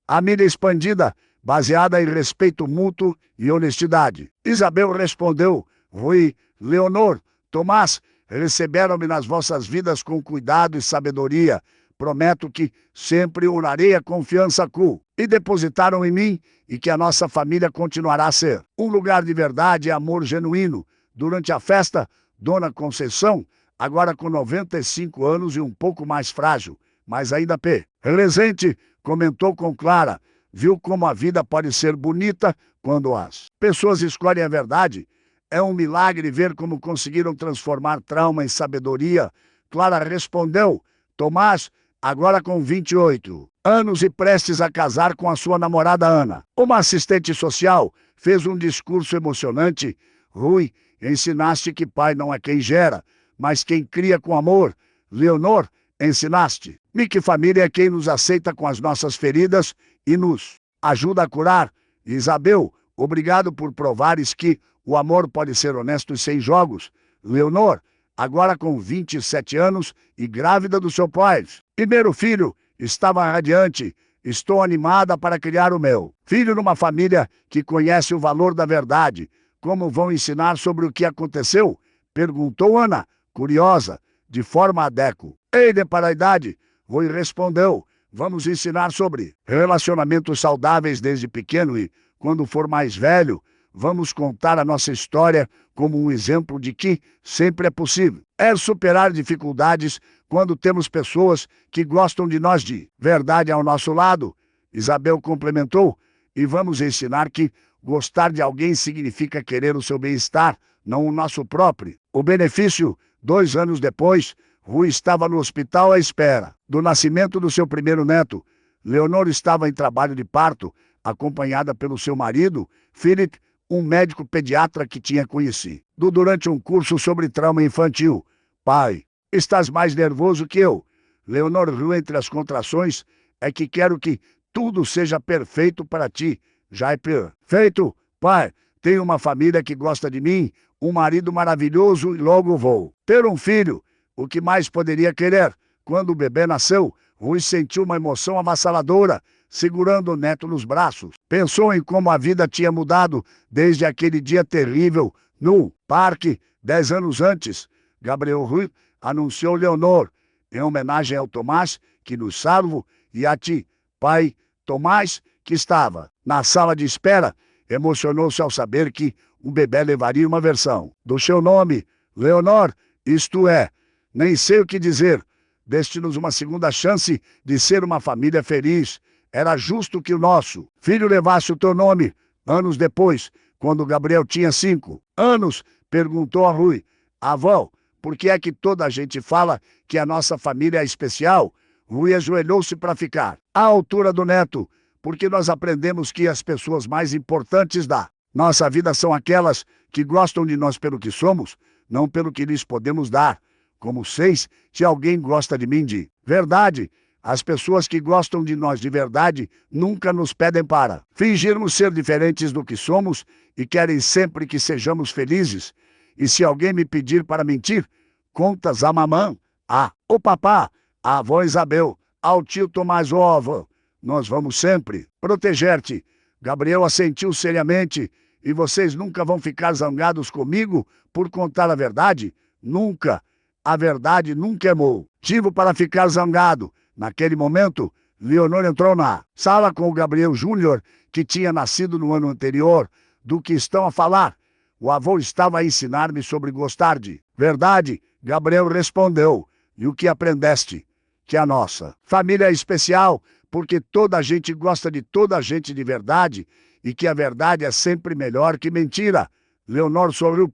família expandida, baseada em respeito mútuo e honestidade. Isabel respondeu: Rui, Leonor, Tomás, receberam-me nas vossas vidas com cuidado e sabedoria. Prometo que sempre honrarei a confiança e depositaram em mim e que a nossa família continuará a ser um lugar de verdade e amor genuíno. Durante a festa, Dona Conceição, agora com 95 anos e um pouco mais frágil, mas ainda presente, comentou com Clara: viu como a vida pode ser bonita quando as pessoas escolhem a verdade? É um milagre ver como conseguiram transformar trauma em sabedoria. Clara respondeu: Tomás, agora com 28 anos e prestes a casar com a sua namorada Ana. Uma assistente social fez um discurso emocionante. Rui, ensinaste que pai não é quem gera, mas quem cria com amor. Leonor, ensinaste-me que família é quem nos aceita com as nossas feridas e nos ajuda a curar. Isabel, obrigado por provares que o amor pode ser honesto e sem jogos. Leonor, agora com 27 anos e grávida do seu pai. Primeiro filho, estava radiante. Estou animada para criar o meu filho numa família que conhece o valor da verdade. Como vão ensinar sobre o que aconteceu? Perguntou Ana, curiosa, de forma adequada. Ele, para a idade, Rui respondeu, vamos ensinar sobre relacionamentos saudáveis desde pequeno e, quando for mais velho, vamos contar a nossa história como um exemplo de que sempre é possível. É superar dificuldades quando temos pessoas que gostam de nós de verdade ao nosso lado. Isabel complementou, e vamos ensinar que gostar de alguém significa querer o seu bem-estar, não o nosso próprio. O benefício, 2 anos depois, Rui estava no hospital à espera do nascimento do seu primeiro neto. Leonor estava em trabalho de parto, acompanhada pelo seu marido, Philip, um médico pediatra que tinha conhecido durante um curso sobre trauma infantil. Pai, estás mais nervoso que eu. Leonor riu entre as contrações. É que quero que tudo seja perfeito para ti. Já é perfeito, pai. Tenho uma família que gosta de mim, um marido maravilhoso e logo vou ter um filho. O que mais poderia querer? Quando o bebê nasceu, Rui sentiu uma emoção avassaladora, segurando o neto nos braços. Pensou em como a vida tinha mudado desde aquele dia terrível no parque, 10 anos antes. Gabriel Rui anunciou Leonor, em homenagem ao Tomás, que nos salvo, e a ti, pai Tomás, que estava na sala de espera, emocionou-se ao saber que o bebê levaria uma versão do seu nome, Leonor, isto é, nem sei o que dizer. Deste-nos uma segunda chance de ser uma família feliz. Era justo que o nosso filho levasse o teu nome. Anos depois, quando Gabriel tinha 5 anos, perguntou a Rui, avó, por que é que toda a gente fala que a nossa família é especial? Rui ajoelhou-se para ficar à altura do neto, porque nós aprendemos que as pessoas mais importantes da nossa vida são aquelas que gostam de nós pelo que somos, não pelo que lhes podemos dar. Como sei se alguém gosta de mim de verdade, as pessoas que gostam de nós de verdade nunca nos pedem para fingirmos ser diferentes do que somos e querem sempre que sejamos felizes. E se alguém me pedir para mentir, contas à mamã, ao papá, à avó Isabel, ao tio Tomás ou à avó. Nós vamos sempre proteger-te. Gabriel assentiu seriamente. E vocês nunca vão ficar zangados comigo por contar a verdade? Nunca. A verdade nunca é motivo para ficar zangado. Naquele momento, Leonor entrou na sala com o Gabriel Júnior, que tinha nascido no ano anterior. Do que estão a falar? O avô estava a ensinar-me sobre gostar de verdade. Gabriel respondeu. E o que aprendeste? Que a nossa família é especial, porque toda a gente gosta de toda a gente de verdade, e que a verdade é sempre melhor que mentira. Leonor sorriu.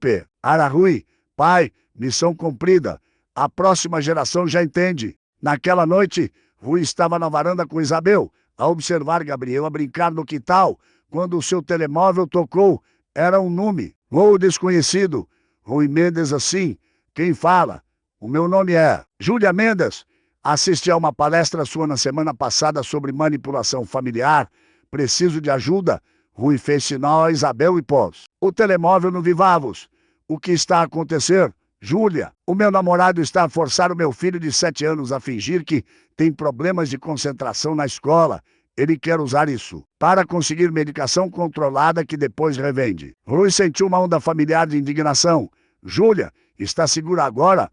Rui, pai, missão cumprida. A próxima geração já entende. Naquela noite, Rui estava na varanda com Isabel, a observar Gabriel a brincar no quintal, quando o seu telemóvel tocou. Era um número desconhecido. Rui Mendes assim. Quem fala? O meu nome é Júlia Mendes. Assisti a uma palestra sua na semana passada sobre manipulação familiar. Preciso de ajuda. Rui fez sinal a Isabel e pôs o telemóvel no Vivavos. O que está a acontecer? Júlia, o meu namorado está a forçar o meu filho de 7 anos a fingir que tem problemas de concentração na escola. Ele quer usar isso para conseguir medicação controlada que depois revende. Rui sentiu uma onda familiar de indignação. Júlia, está segura agora?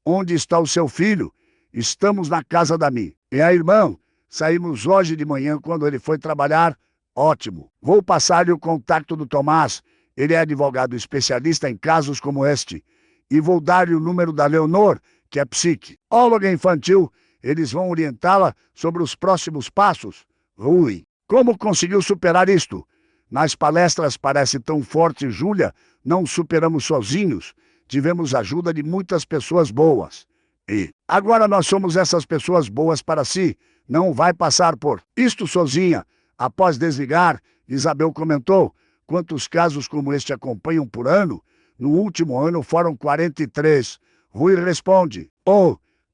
Onde está o seu filho? Estamos na casa da minha irmã. Saímos hoje de manhã quando ele foi trabalhar. Ótimo. Vou passar-lhe o contato do Tomás. Ele é advogado especialista em casos como este. E vou dar-lhe o número da Leonor, que é psicóloga infantil. Eles vão orientá-la sobre os próximos passos. Rui, como conseguiu superar isto? Nas palestras parece tão forte, Júlia. Não superamos sozinhos. Tivemos ajuda de muitas pessoas boas. E agora nós somos essas pessoas boas para si. Não vai passar por isto sozinha. Após desligar, Isabel comentou: quantos casos como este acompanham por ano? No último ano foram 43. Rui responde: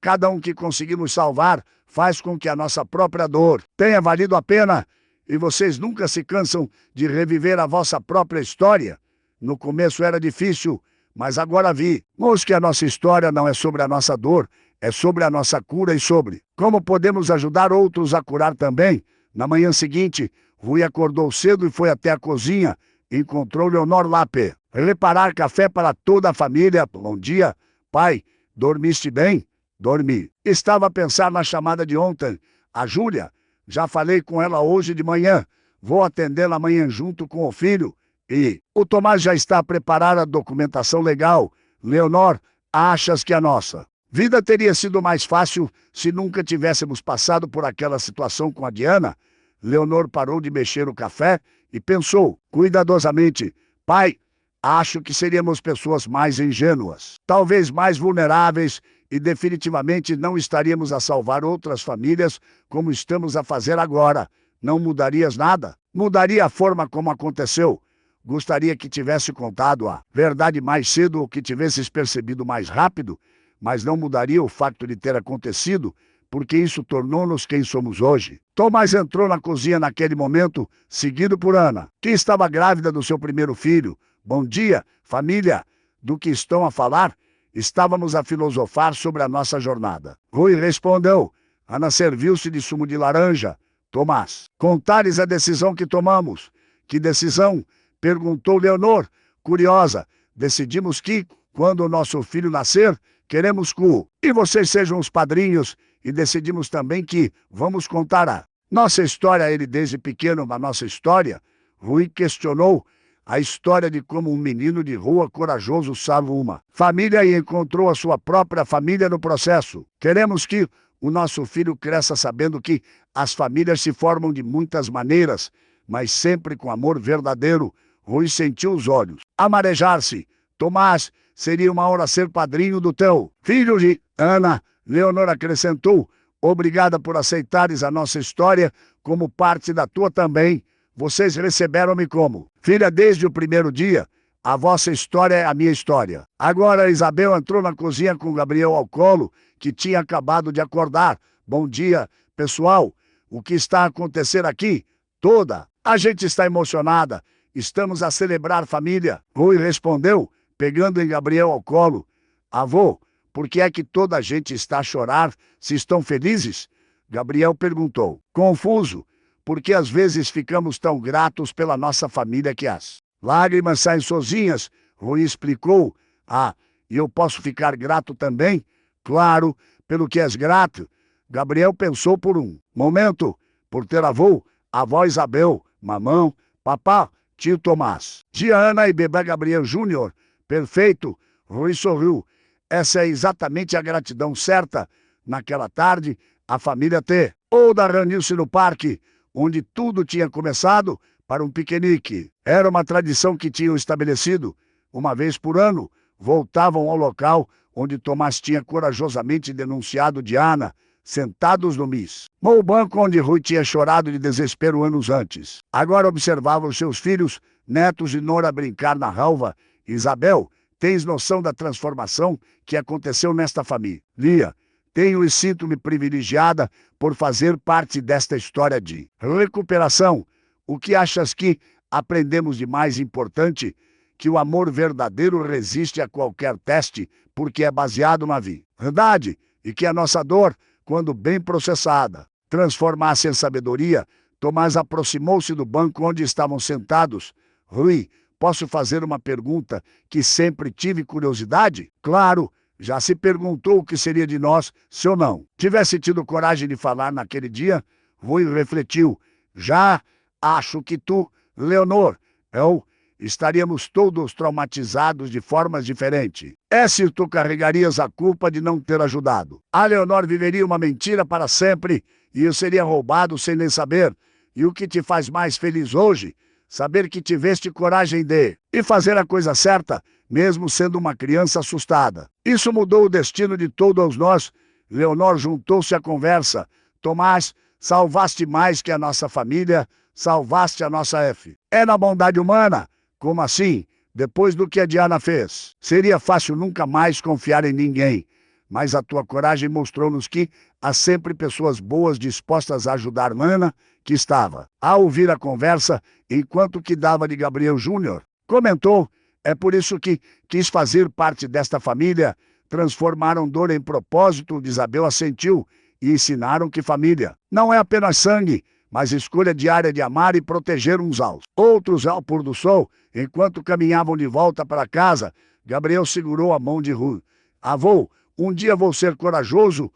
cada um que conseguimos salvar faz com que a nossa própria dor tenha valido a pena. E vocês nunca se cansam de reviver a vossa própria história? No começo era difícil, mas agora vimos que a nossa história não é sobre a nossa dor, é sobre a nossa cura e sobre como podemos ajudar outros a curar também. Na manhã seguinte, Rui acordou cedo e foi até a cozinha. Encontrou Leonor lá preparar café para toda a família. Bom dia, pai. Dormiste bem? Dormi. Estava a pensar na chamada de ontem. A Júlia. Já falei com ela hoje de manhã. Vou atendê-la amanhã junto com o filho. E o Tomás já está a preparar a documentação legal. Leonor, achas que a nossa vida teria sido mais fácil se nunca tivéssemos passado por aquela situação com a Diana? Leonor parou de mexer o café e pensou cuidadosamente: pai, acho que seríamos pessoas mais ingênuas, talvez mais vulneráveis, e definitivamente não estaríamos a salvar outras famílias como estamos a fazer agora. Não mudarias nada? Mudaria a forma como aconteceu? Gostaria que tivesse contado a verdade mais cedo ou que tivesses percebido mais rápido, mas não mudaria o fato de ter acontecido, porque isso tornou-nos quem somos hoje. Tomás entrou na cozinha naquele momento, seguido por Ana, que estava grávida do seu primeiro filho. Bom dia, família. Do que estão a falar? Estávamos a filosofar sobre a nossa jornada. Rui respondeu. Ana serviu-se de sumo de laranja. Tomás, contares a decisão que tomamos. Que decisão? Perguntou Leonor, curiosa. Decidimos que, quando o nosso filho nascer, queremos e vocês sejam os padrinhos, e decidimos também que vamos contar a nossa história a ele desde pequeno. A nossa história? Rui questionou. A história de como um menino de rua corajoso salva uma família e encontrou a sua própria família no processo. Queremos que o nosso filho cresça sabendo que as famílias se formam de muitas maneiras, mas sempre com amor verdadeiro. Rui sentiu os olhos a marejar-se. Tomás, seria uma honra ser padrinho do teu filho de Ana. Leonor acrescentou. Obrigada por aceitares a nossa história como parte da tua também. Vocês receberam-me como filha desde o primeiro dia. A vossa história é a minha história. Agora Isabel entrou na cozinha com Gabriel ao colo, que tinha acabado de acordar. Bom dia, pessoal. O que está a acontecer aqui? Toda a gente está emocionada. Estamos a celebrar família. Rui respondeu, pegando em Gabriel ao colo. Avô, por que é que toda a gente está a chorar se estão felizes? Gabriel perguntou, confuso. Porque às vezes ficamos tão gratos pela nossa família que as lágrimas saem sozinhas. Rui explicou. E eu posso ficar grato também? Claro, pelo que és grato. Gabriel pensou por um momento. Por ter avô, avó Isabel, mamão, papá, tio Tomás, tia Ana e bebê Gabriel Júnior. Perfeito. Rui sorriu. Essa é exatamente a gratidão certa. Naquela tarde, a família Oda reuniu-se no parque, onde tudo tinha começado, para um piquenique. Era uma tradição que tinham estabelecido. Uma vez por ano, voltavam ao local onde Tomás tinha corajosamente denunciado Diana, sentados no no banco onde Rui tinha chorado de desespero anos antes. Agora observavam seus filhos, netos e nora brincar na relva. Isabel, tens noção da transformação que aconteceu nesta família? Tenho e sinto-me privilegiada por fazer parte desta história de recuperação. O que achas que aprendemos de mais importante? Que o amor verdadeiro resiste a qualquer teste, porque é baseado na verdade, e que a nossa dor, quando bem processada, transformasse em sabedoria. Tomás aproximou-se do banco onde estavam sentados. Rui, posso fazer uma pergunta que sempre tive curiosidade? Claro. Já se perguntou o que seria de nós se eu não tivesse tido coragem de falar naquele dia? Rui refletiu. Já acho que tu, Leonor, eu, estaríamos todos traumatizados de formas diferentes. Se tu carregarias a culpa de não ter ajudado. A Leonor viveria uma mentira para sempre e eu seria roubado sem nem saber. E o que te faz mais feliz hoje? Saber que tiveste coragem de fazer a coisa certa, mesmo sendo uma criança assustada. Isso mudou o destino de todos nós. Leonor juntou-se à conversa. Tomás, salvaste mais que a nossa família, salvaste a nossa F. É na bondade humana. Como assim? Depois do que a Diana fez. Seria fácil nunca mais confiar em ninguém. Mas a tua coragem mostrou-nos que há sempre pessoas boas dispostas a ajudar Ana, que estava, a ouvir a conversa, enquanto que dava de Gabriel Júnior. Comentou, é por isso que quis fazer parte desta família. Transformaram dor em propósito, Isabel assentiu, e ensinaram que família não é apenas sangue, mas escolha diária de amar e proteger uns aos outros. Ao pôr do sol, enquanto caminhavam de volta para casa, Gabriel segurou a mão de Rui. Avô, um dia vou ser corajoso,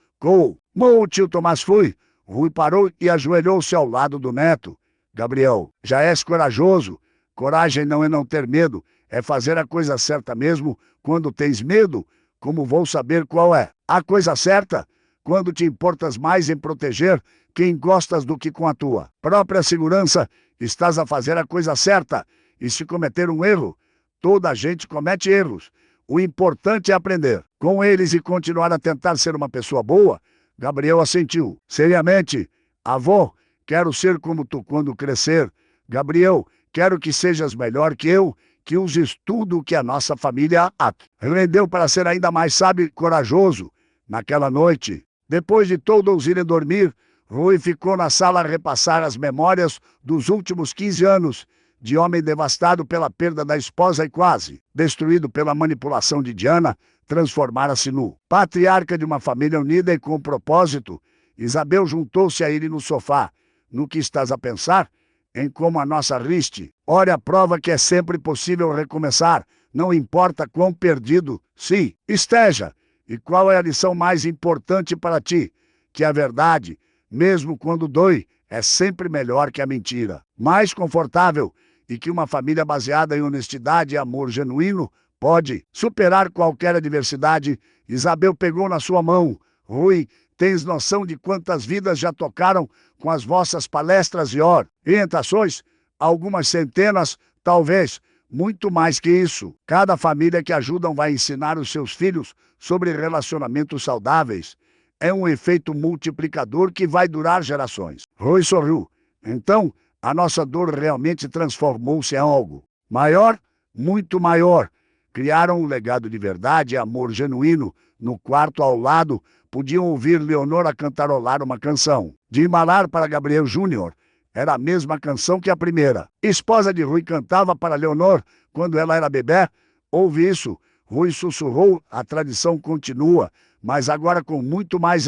o tio Tomás foi. Rui parou e ajoelhou-se ao lado do neto. Gabriel, já és corajoso. Coragem não é não ter medo, é fazer a coisa certa mesmo quando tens medo. Como vou saber qual é a coisa certa? Quando te importas mais em proteger quem gostas do que com a tua própria segurança, estás a fazer a coisa certa. E se cometer um erro, toda a gente comete erros. O importante é aprender com eles e continuar a tentar ser uma pessoa boa. Gabriel assentiu. Seriamente, avô, quero ser como tu quando crescer. Gabriel, quero que sejas melhor que eu, que uses tudo o que a nossa família rendeu para ser ainda mais sábio e corajoso. Naquela noite, depois de todos irem dormir, Rui ficou na sala a repassar as memórias dos últimos 15 anos, de homem devastado pela perda da esposa e quase destruído pela manipulação de Diana, transformara-se no patriarca de uma família unida e com propósito. Isabel juntou-se a ele no sofá. No que estás a pensar? Em como a nossa riste. Ora, a prova que é sempre possível recomeçar, não importa quão perdido se esteja. E qual é a lição mais importante para ti? Que a verdade, mesmo quando dói, é sempre melhor que a mentira. Mais confortável, e que uma família baseada em honestidade e amor genuíno pode superar qualquer adversidade. Isabel pegou na sua mão. Rui, tens noção de quantas vidas já tocaram com as vossas palestras e orientações? Algumas centenas, talvez, muito mais que isso. Cada família que ajudam vai ensinar os seus filhos sobre relacionamentos saudáveis. É um efeito multiplicador que vai durar gerações. Rui sorriu. Então, a nossa dor realmente transformou-se em algo maior, muito maior. Criaram um legado de verdade e amor genuíno. No quarto ao lado, podiam ouvir Leonor cantarolar uma canção de embalar para Gabriel Júnior. Era a mesma canção que a primeira. Esposa de Rui cantava para Leonor quando ela era bebê. Ouve isso. Rui sussurrou, a tradição continua, mas agora com muito mais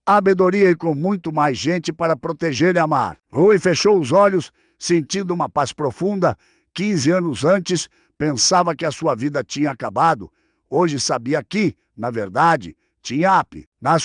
sabedoria e com muito mais gente para proteger e amar. Rui fechou os olhos, sentindo uma paz profunda. 15 anos antes, pensava que a sua vida tinha acabado. Hoje sabia que, na verdade, tinha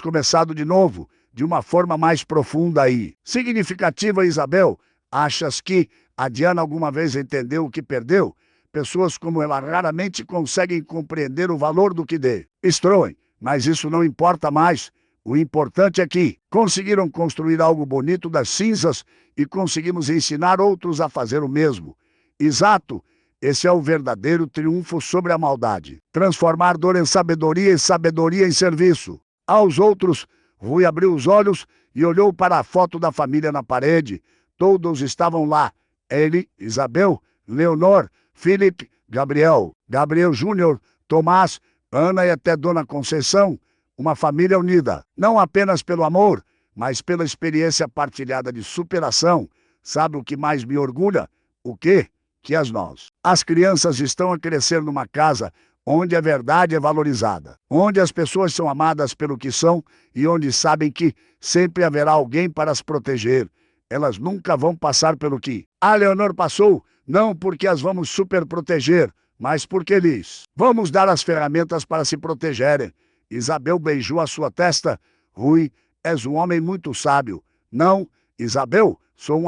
começado de novo, de uma forma mais profunda e significativa. Isabel, achas que a Diana alguma vez entendeu o que perdeu? Pessoas como ela raramente conseguem compreender o valor do que destroem, mas isso não importa mais. O importante é que conseguiram construir algo bonito das cinzas e conseguimos ensinar outros a fazer o mesmo. Exato, esse é o verdadeiro triunfo sobre a maldade. Transformar dor em sabedoria e sabedoria em serviço aos outros. Rui abriu os olhos e olhou para a foto da família na parede. Todos estavam lá. Ele, Isabel, Leonor, Felipe, Gabriel Júnior, Tomás, Ana e até Dona Conceição. Uma família unida, não apenas pelo amor, mas pela experiência partilhada de superação. Sabe o que mais me orgulha? O quê? Que as crianças estão a crescer numa casa onde a verdade é valorizada, onde as pessoas são amadas pelo que são e onde sabem que sempre haverá alguém para as proteger. Elas nunca vão passar pelo que a Leonor passou, não porque as vamos super proteger, mas porque lhes vamos dar as ferramentas para se protegerem. Isabel beijou a sua testa. Rui, és um homem muito sábio. Não, Isabel, sou um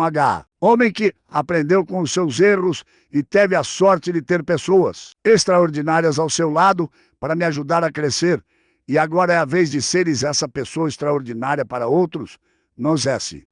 homem que aprendeu com os seus erros e teve a sorte de ter pessoas extraordinárias ao seu lado para me ajudar a crescer. E agora é a vez de seres essa pessoa extraordinária para outros. Nós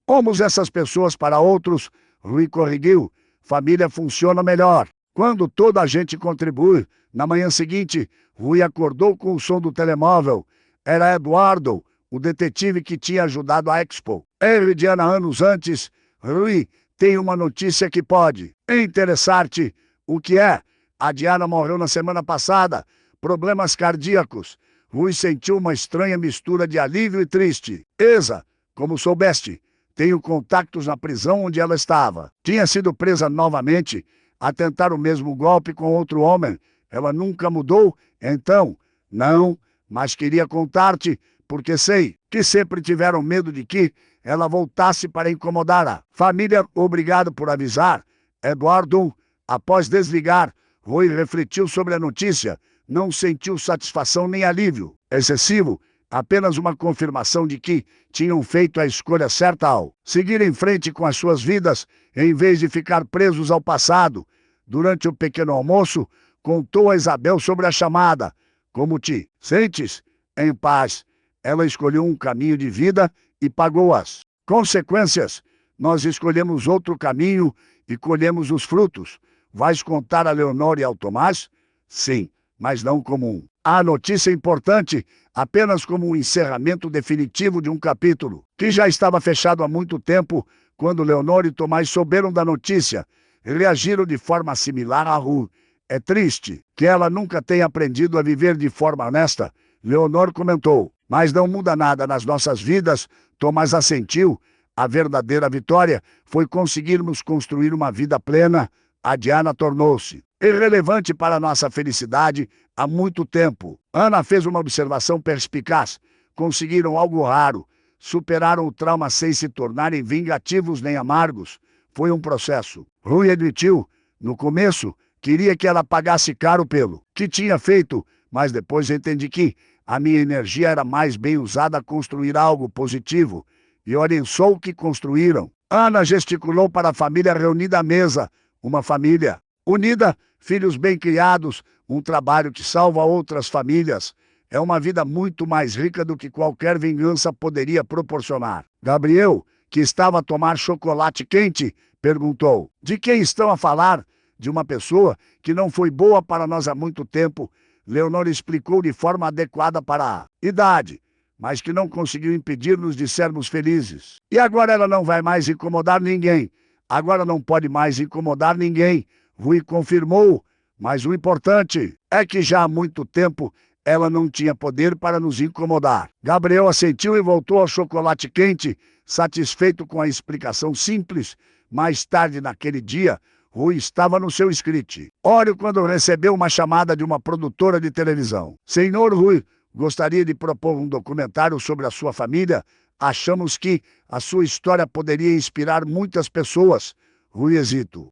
somos essas pessoas para outros. Rui corrigiu. Família funciona melhor Quando toda a gente contribui, na manhã seguinte, Rui acordou com o som do telemóvel. Era Eduardo, o detetive que tinha ajudado a Expo. Ele, Diana, anos antes. Rui, tem uma notícia que pode interessar-te. O que é? A Diana morreu na semana passada. Problemas cardíacos. Rui sentiu uma estranha mistura de alívio e tristeza. Como soubeste, tenho contactos na prisão onde ela estava. Tinha sido presa novamente a tentar o mesmo golpe com outro homem. Ela nunca mudou, então, não, mas queria contar-te, porque sei que sempre tiveram medo de que ela voltasse para incomodar a família. Obrigado por avisar, Eduardo. Após desligar, Rui refletiu sobre a notícia. Não sentiu satisfação nem alívio excessivo, apenas uma confirmação de que tinham feito a escolha certa ao seguir em frente com as suas vidas, em vez de ficar presos ao passado. Durante o pequeno almoço, contou a Isabel sobre a chamada. Como te sentes? Em paz. Ela escolheu um caminho de vida e pagou as consequências. Nós escolhemos outro caminho e colhemos os frutos. Vais contar a Leonor e ao Tomás? Sim, mas não como a notícia importante, apenas como um encerramento definitivo de um capítulo, que já estava fechado há muito tempo. Quando Leonor e Tomás souberam da notícia, reagiram de forma similar a Rui. É triste que ela nunca tenha aprendido a viver de forma honesta, Leonor comentou. Mas não muda nada nas nossas vidas, Tomás assentiu. A verdadeira vitória foi conseguirmos construir uma vida plena. A Diana tornou-se irrelevante para nossa felicidade há muito tempo. Ana fez uma observação perspicaz. Conseguiram algo raro. Superaram o trauma sem se tornarem vingativos nem amargos. Foi um processo. Rui admitiu. No começo, queria que ela pagasse caro pelo que tinha feito, mas depois entendi que a minha energia era mais bem usada a construir algo positivo. E olhem só o que construíram. Ana gesticulou para a família reunida à mesa. Uma família unida, filhos bem criados, um trabalho que salva outras famílias. É uma vida muito mais rica do que qualquer vingança poderia proporcionar. Gabriel, que estava a tomar chocolate quente, perguntou: de quem estão a falar? De uma pessoa que não foi boa para nós há muito tempo. Leonor explicou de forma adequada para a idade, mas que não conseguiu impedir-nos de sermos felizes. E agora ela não vai mais incomodar ninguém. Agora não pode mais incomodar ninguém. Rui confirmou, mas o importante é que já há muito tempo ela não tinha poder para nos incomodar. Gabriel assentiu e voltou ao chocolate quente, satisfeito com a explicação simples. Mais tarde naquele dia, Rui estava no seu escritório quando recebeu uma chamada de uma produtora de televisão. Senhor Rui, gostaria de propor um documentário sobre a sua família. Achamos que a sua história poderia inspirar muitas pessoas. Rui hesitou.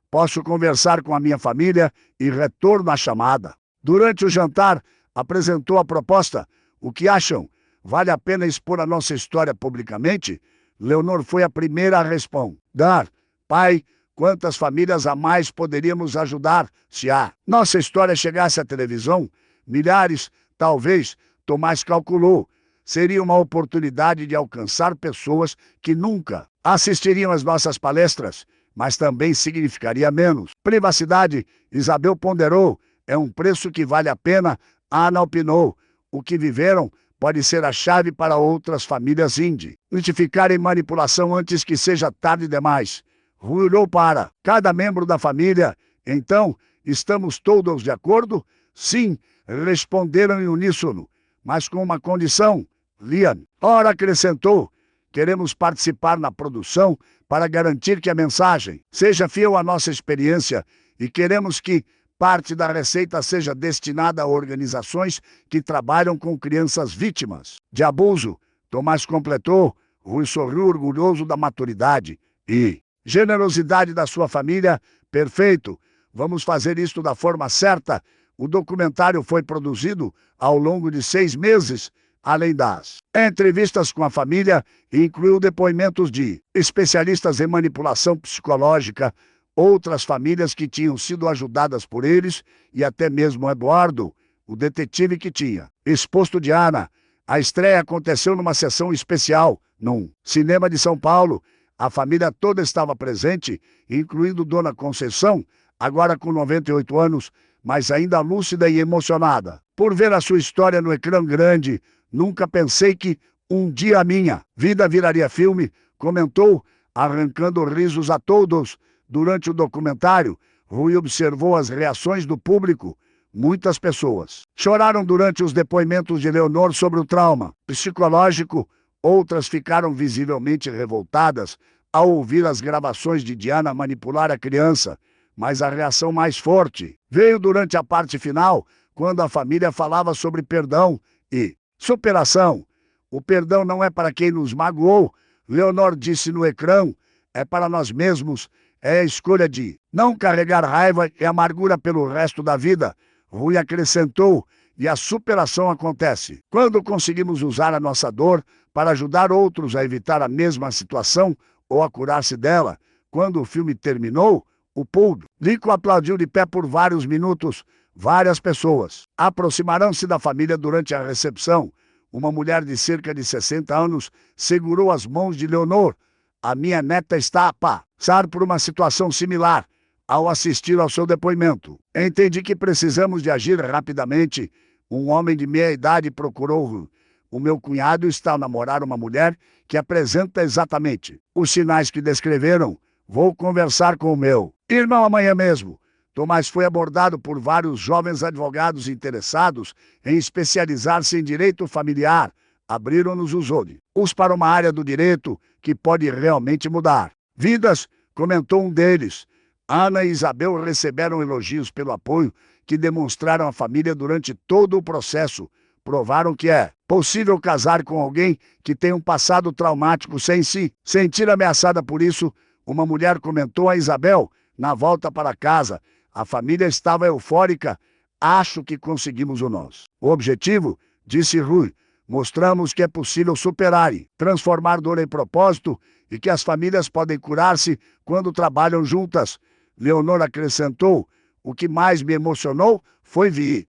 Posso conversar com a minha família e retorno à chamada. Durante o jantar, apresentou a proposta. O que acham? Vale a pena expor a nossa história publicamente? Leonor foi a primeira a responder. Pai, quantas famílias a mais poderíamos ajudar se a nossa história chegasse à televisão? Milhares, talvez. Tomás calculou. Seria uma oportunidade de alcançar pessoas que nunca assistiriam às nossas palestras, mas também significaria menos privacidade. Isabel ponderou. É um preço que vale a pena. Ana opinou. O que viveram pode ser a chave para outras famílias identificarem manipulação antes que seja tarde demais. Rui olhou para cada membro da família. Então, estamos todos de acordo? Sim, responderam em uníssono, mas com uma condição. Lian, ora acrescentou, queremos participar na produção para garantir que a mensagem seja fiel à nossa experiência e queremos que parte da receita seja destinada a organizações que trabalham com crianças vítimas de abuso. Tomás completou. Rui sorriu orgulhoso da maturidade e generosidade da sua família. Perfeito, vamos fazer isto da forma certa. O documentário foi produzido ao longo de 6 meses, além das entrevistas com a família, e incluiu depoimentos de especialistas em manipulação psicológica, outras famílias que tinham sido ajudadas por eles e até mesmo Eduardo, o detetive que tinha exposto Diana. A estreia aconteceu numa sessão especial, num cinema de São Paulo. A família toda estava presente, incluindo Dona Conceição, agora com 98 anos, mas ainda lúcida e emocionada. Por ver a sua história no ecrã grande, nunca pensei que um dia a minha vida viraria filme, comentou, arrancando risos a todos. Durante o documentário, Rui observou as reações do público. Muitas pessoas choraram durante os depoimentos de Leonor sobre o trauma psicológico, outras ficaram visivelmente revoltadas ao ouvir as gravações de Diana manipular a criança, mas a reação mais forte veio durante a parte final, quando a família falava sobre perdão e superação. O perdão não é para quem nos magoou, Leonor disse no ecrã, é para nós mesmos, é a escolha de não carregar raiva e amargura pelo resto da vida. Rui acrescentou, e a superação acontece quando conseguimos usar a nossa dor para ajudar outros a evitar a mesma situação ou a curar-se dela. Quando o filme terminou, o público aplaudiu de pé por vários minutos. Várias pessoas aproximaram-se da família durante a recepção. Uma mulher de cerca de 60 anos segurou as mãos de Leonor. A minha neta está a passar por uma situação similar. Ao assistir ao seu depoimento, entendi que precisamos de agir rapidamente. Um homem de meia idade procurou o meu cunhado está a namorar uma mulher que apresenta exatamente os sinais que descreveram. Vou conversar com o meu irmão amanhã mesmo. Tomás foi abordado por vários jovens advogados interessados em especializar-se em direito familiar. Abriram-nos os olhos para uma área do direito que pode realmente mudar vidas, comentou um deles. Ana e Isabel receberam elogios pelo apoio que demonstraram à família durante todo o processo. Provaram que é possível casar com alguém que tem um passado traumático sem se sentir ameaçada por isso. Uma mulher comentou a Isabel, na volta para casa, a família estava eufórica. Acho que conseguimos o nosso objetivo, disse Rui. Mostramos que é possível superar e transformar dor em propósito e que as famílias podem curar-se quando trabalham juntas. Leonor acrescentou, o que mais me emocionou foi ver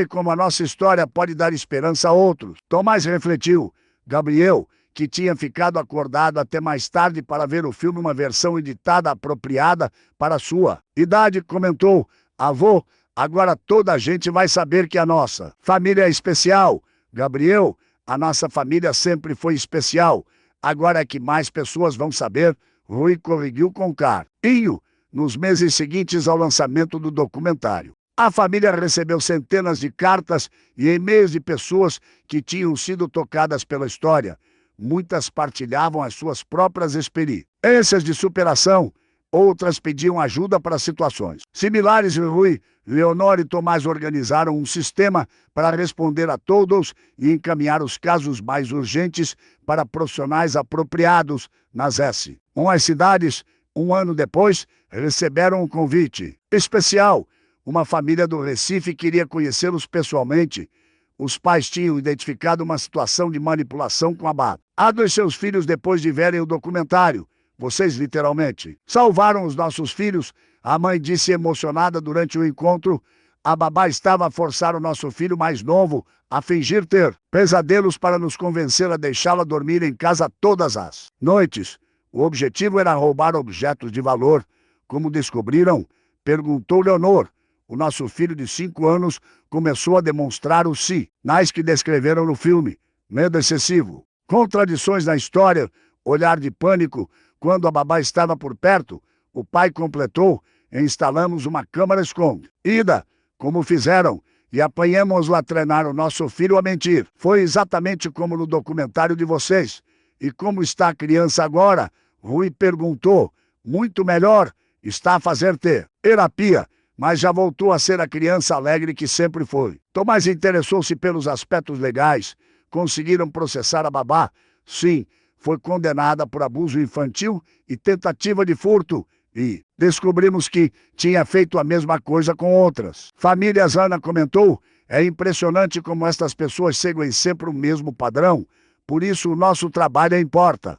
como a nossa história pode dar esperança a outros. Tomás refletiu. Gabriel, que tinha ficado acordado até mais tarde para ver o filme, uma versão editada apropriada para sua idade, comentou, avô, agora toda a gente vai saber que a nossa família é especial. Gabriel, a nossa família sempre foi especial. Agora é que mais pessoas vão saber. Rui corrigiu com carinho. Nos meses seguintes ao lançamento do documentário, a família recebeu centenas de cartas e e-mails de pessoas que tinham sido tocadas pela história. Muitas partilhavam as suas próprias experiências de superação, outras pediam ajuda para situações similares. Rui, Leonor e Tomás organizaram um sistema para responder a todos e encaminhar os casos mais urgentes para profissionais apropriados nas S1 cidades. Um ano depois, receberam um convite especial. Uma família do Recife queria conhecê-los pessoalmente. Os pais tinham identificado uma situação de manipulação com a babá dos seus filhos depois de verem o documentário. Vocês literalmente salvaram os nossos filhos, a mãe disse emocionada durante o encontro. A babá estava a forçar o nosso filho mais novo a fingir ter pesadelos para nos convencer a deixá-la dormir em casa todas as noites. O objetivo era roubar objetos de valor. Como descobriram? Perguntou Leonor. O nosso filho de 5 anos começou a demonstrar os sinais que descreveram no filme. Medo excessivo, contradições na história, olhar de pânico. Quando a babá estava por perto, o pai completou, instalamos uma câmera escondida, como fizeram, e apanhamos-la a treinar o nosso filho a mentir. Foi exatamente como no documentário de vocês. E como está a criança agora? Rui perguntou. Muito melhor. Está a fazer terapia, mas já voltou a ser a criança alegre que sempre foi. Tomás interessou-se pelos aspectos legais. Conseguiram processar a babá? Sim, foi condenada por abuso infantil e tentativa de furto. E descobrimos que tinha feito a mesma coisa com outras famílias. Ana comentou, é impressionante como estas pessoas seguem sempre o mesmo padrão. Por isso o nosso trabalho importa.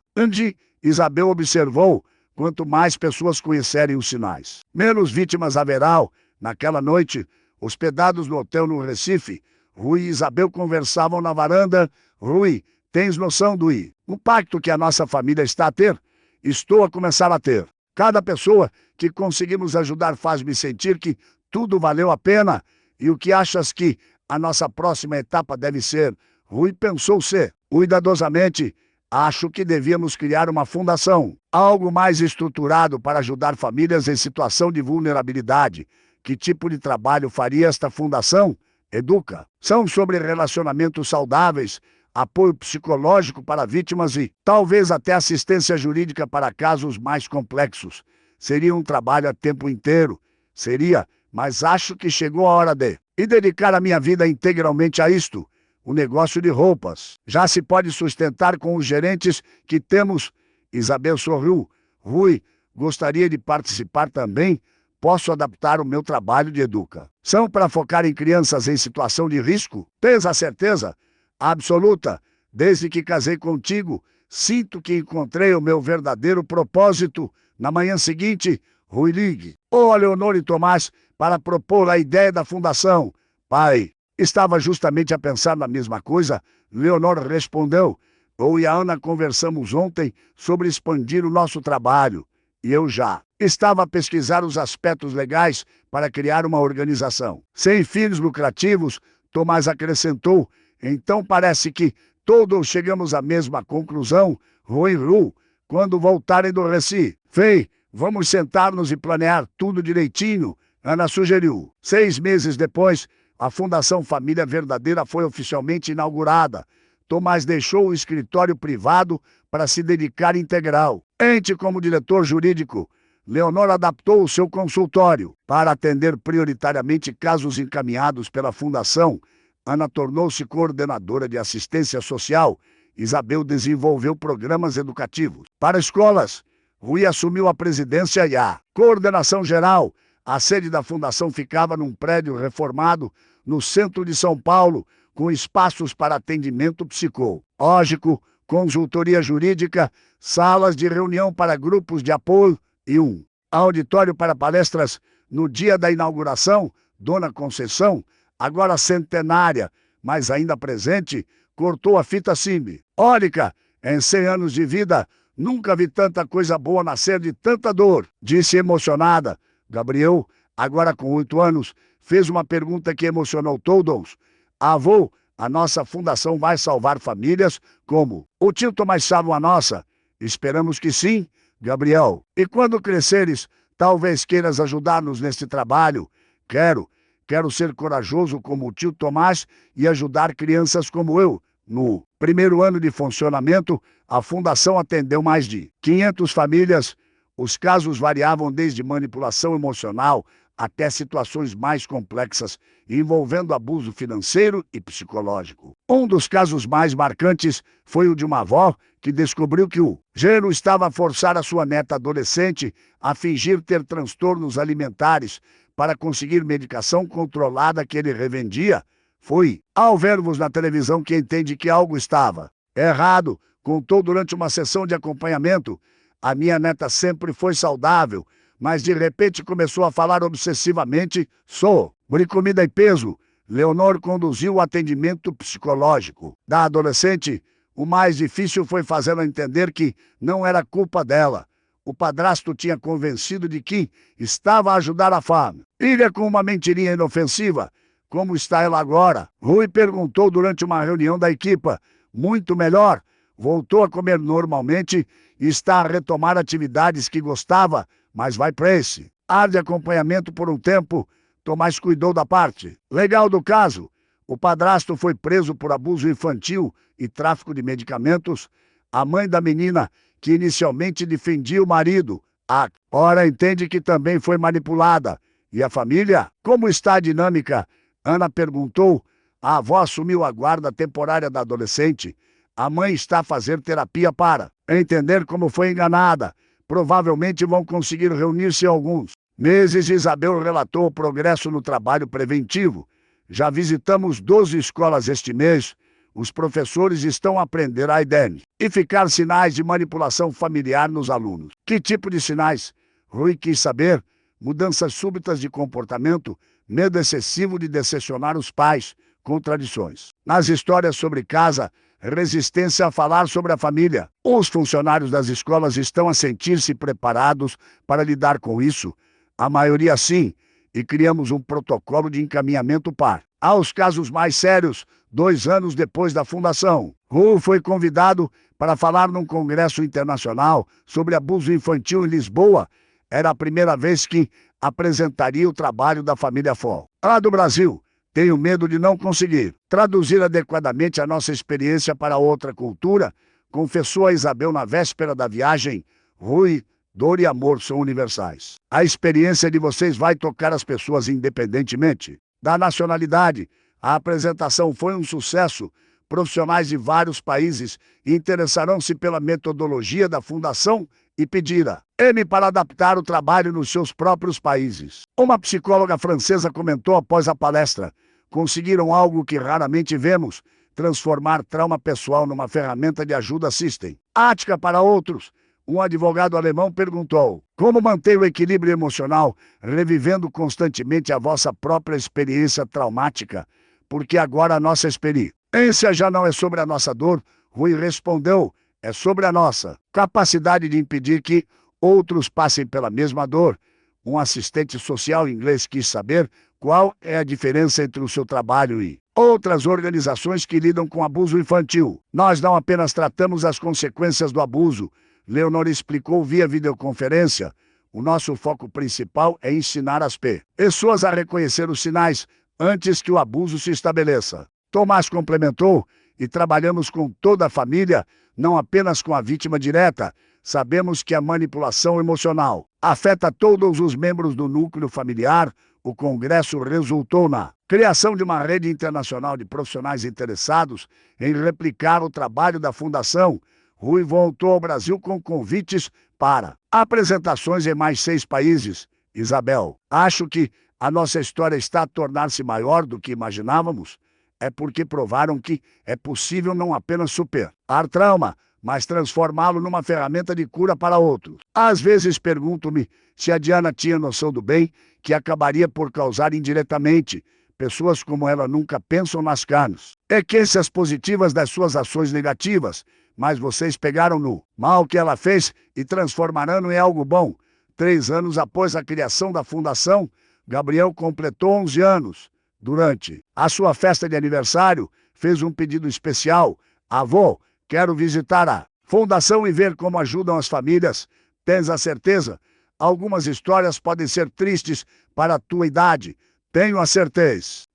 Isabel observou, quanto mais pessoas conhecerem os sinais, menos vítimas haverá. Naquela noite, hospedados no hotel no Recife, Rui e Isabel conversavam na varanda. Rui, tens noção do impacto que a nossa família está a ter? Estou a começar a ter Cada pessoa que conseguimos ajudar faz-me sentir que tudo valeu a pena. E o que achas que a nossa próxima etapa deve ser? Rui pensou-se. Cuidadosamente, acho que devíamos criar uma fundação, algo mais estruturado para ajudar famílias em situação de vulnerabilidade. Que tipo de trabalho faria esta fundação? Educa. São sobre relacionamentos saudáveis, apoio psicológico para vítimas e, talvez até assistência jurídica para casos mais complexos. Seria um trabalho a tempo inteiro. Seria, mas acho que chegou a hora de dedicar a minha vida integralmente a isto. O negócio de roupas já se pode sustentar com os gerentes que temos. Isabel sorriu. Rui, gostaria de participar também? Posso adaptar o meu trabalho de educa. São para focar em crianças em situação de risco? Tens a certeza? Absoluta. Desde que casei contigo, sinto que encontrei o meu verdadeiro propósito. Na manhã seguinte, Rui ligue a Leonor e Tomás para propor a ideia da fundação. Pai, estava justamente a pensar na mesma coisa. Leonor respondeu. Eu e a Ana conversamos ontem sobre expandir o nosso trabalho. E eu já estava a pesquisar os aspectos legais para criar uma organização. Sem fins lucrativos, Tomás acrescentou. Então parece que todos chegamos à mesma conclusão. Rui e Ru, quando voltarem do Recife. Fei, vamos sentar-nos e planear tudo direitinho. Ana sugeriu. 6 meses depois, a Fundação Família Verdadeira foi oficialmente inaugurada. Tomás deixou o escritório privado para se dedicar integral. Ente como diretor jurídico, Leonor adaptou o seu consultório para atender prioritariamente casos encaminhados pela Fundação. Ana tornou-se coordenadora de assistência social. Isabel desenvolveu programas educativos para escolas. Rui assumiu a presidência e a coordenação geral. A sede da Fundação ficava num prédio reformado no centro de São Paulo, com espaços para atendimento psicológico, consultoria jurídica, salas de reunião para grupos de apoio e um auditório para palestras. No dia da inauguração, Dona Conceição, agora centenária, mas ainda presente, cortou a fita Simbe. Órica, em 100 anos de vida, nunca vi tanta coisa boa nascer de tanta dor, disse emocionada. Gabriel, agora com 8 anos, fez uma pergunta que emocionou todos. Avô, a nossa fundação vai salvar famílias como o tio Tomás salva a nossa? Esperamos que sim, Gabriel. E quando cresceres, talvez queiras ajudar-nos neste trabalho. Quero ser corajoso como o tio Tomás e ajudar crianças como eu. No primeiro ano de funcionamento, a fundação atendeu mais de 500 famílias. Os casos variavam desde manipulação emocional até situações mais complexas, envolvendo abuso financeiro e psicológico. Um dos casos mais marcantes foi o de uma avó que descobriu que o genro estava a forçar a sua neta adolescente a fingir ter transtornos alimentares para conseguir medicação controlada que ele revendia. Foi ao vermos na televisão que entende que algo estava errado. Contou durante uma sessão de acompanhamento. A minha neta sempre foi saudável, mas de repente começou a falar obsessivamente sobre comida e peso. Leonor conduziu o atendimento psicológico da adolescente. O mais difícil foi fazê-la entender que não era culpa dela. O padrasto tinha convencido de que estava a ajudar a família com uma mentirinha inofensiva. Como está ela agora? Rui perguntou durante uma reunião da equipa. Muito melhor. Voltou a comer normalmente e está a retomar atividades que gostava, mas vai para esse ar de acompanhamento por um tempo. Tomás cuidou da parte legal do caso. O padrasto foi preso por abuso infantil e tráfico de medicamentos. A mãe da menina, que inicialmente defendia o marido, agora entende que também foi manipulada. E a família? Como está a dinâmica? Ana perguntou. A avó assumiu a guarda temporária da adolescente. A mãe está a fazer terapia para entender como foi enganada. Provavelmente vão conseguir reunir-se em alguns meses. Isabel relatou o progresso no trabalho preventivo. Já visitamos 12 escolas este mês. Os professores estão a aprender a identificar sinais de manipulação familiar nos alunos. Que tipo de sinais? Rui quis saber. Mudanças súbitas de comportamento, medo excessivo de decepcionar os pais, contradições. Nas histórias sobre casa, resistência a falar sobre a família. Os funcionários das escolas estão a sentir-se preparados para lidar com isso, a maioria sim, e criamos um protocolo de encaminhamento par. Aos casos mais sérios, 2 anos depois da fundação, Ru foi convidado para falar num congresso internacional sobre abuso infantil em Lisboa. Era a primeira vez que apresentaria o trabalho da família Fall. Lá do Brasil, tenho medo de não conseguir traduzir adequadamente a nossa experiência para outra cultura, confessou a Isabel na véspera da viagem. Rui, dor e amor são universais. A experiência de vocês vai tocar as pessoas independentemente da nacionalidade. A apresentação foi um sucesso. Profissionais de vários países interessarão-se pela metodologia da fundação e pediram M para adaptar o trabalho nos seus próprios países. Uma psicóloga francesa comentou após a palestra: conseguiram algo que raramente vemos, transformar trauma pessoal numa ferramenta de ajuda system. Ática para outros. Um advogado alemão perguntou: como manter o equilíbrio emocional, revivendo constantemente a vossa própria experiência traumática? Porque agora a nossa experiência já não é sobre a nossa dor, Rui respondeu, é sobre a nossa capacidade de impedir que outros passem pela mesma dor. Um assistente social inglês quis saber qual é a diferença entre o seu trabalho e outras organizações que lidam com abuso infantil. Nós não apenas tratamos as consequências do abuso, Leonor explicou via videoconferência. O nosso foco principal é ensinar as pessoas a reconhecer os sinais antes que o abuso se estabeleça. Tomás complementou, e trabalhamos com toda a família, não apenas com a vítima direta. Sabemos que a manipulação emocional afeta todos os membros do núcleo familiar. O congresso resultou na criação de uma rede internacional de profissionais interessados em replicar o trabalho da Fundação. Rui voltou ao Brasil com convites para apresentações em mais 6 países. Isabel, acho que a nossa história está a tornar-se maior do que imaginávamos. É porque provaram que é possível não apenas superar trauma, mas transformá-lo numa ferramenta de cura para outros. Às vezes pergunto-me se a Diana tinha noção do bem que acabaria por causar indiretamente. Pessoas como ela nunca pensam nas consequências positivas das suas ações negativas, mas vocês pegaram no mal que ela fez e transformaram em algo bom. 3 anos após a criação da Fundação, Gabriel completou 11 anos. Durante a sua festa de aniversário, fez um pedido especial. Avô, quero visitar a Fundação e ver como ajudam as famílias. Tens a certeza? Algumas histórias podem ser tristes para a tua idade. Tenho a certeza.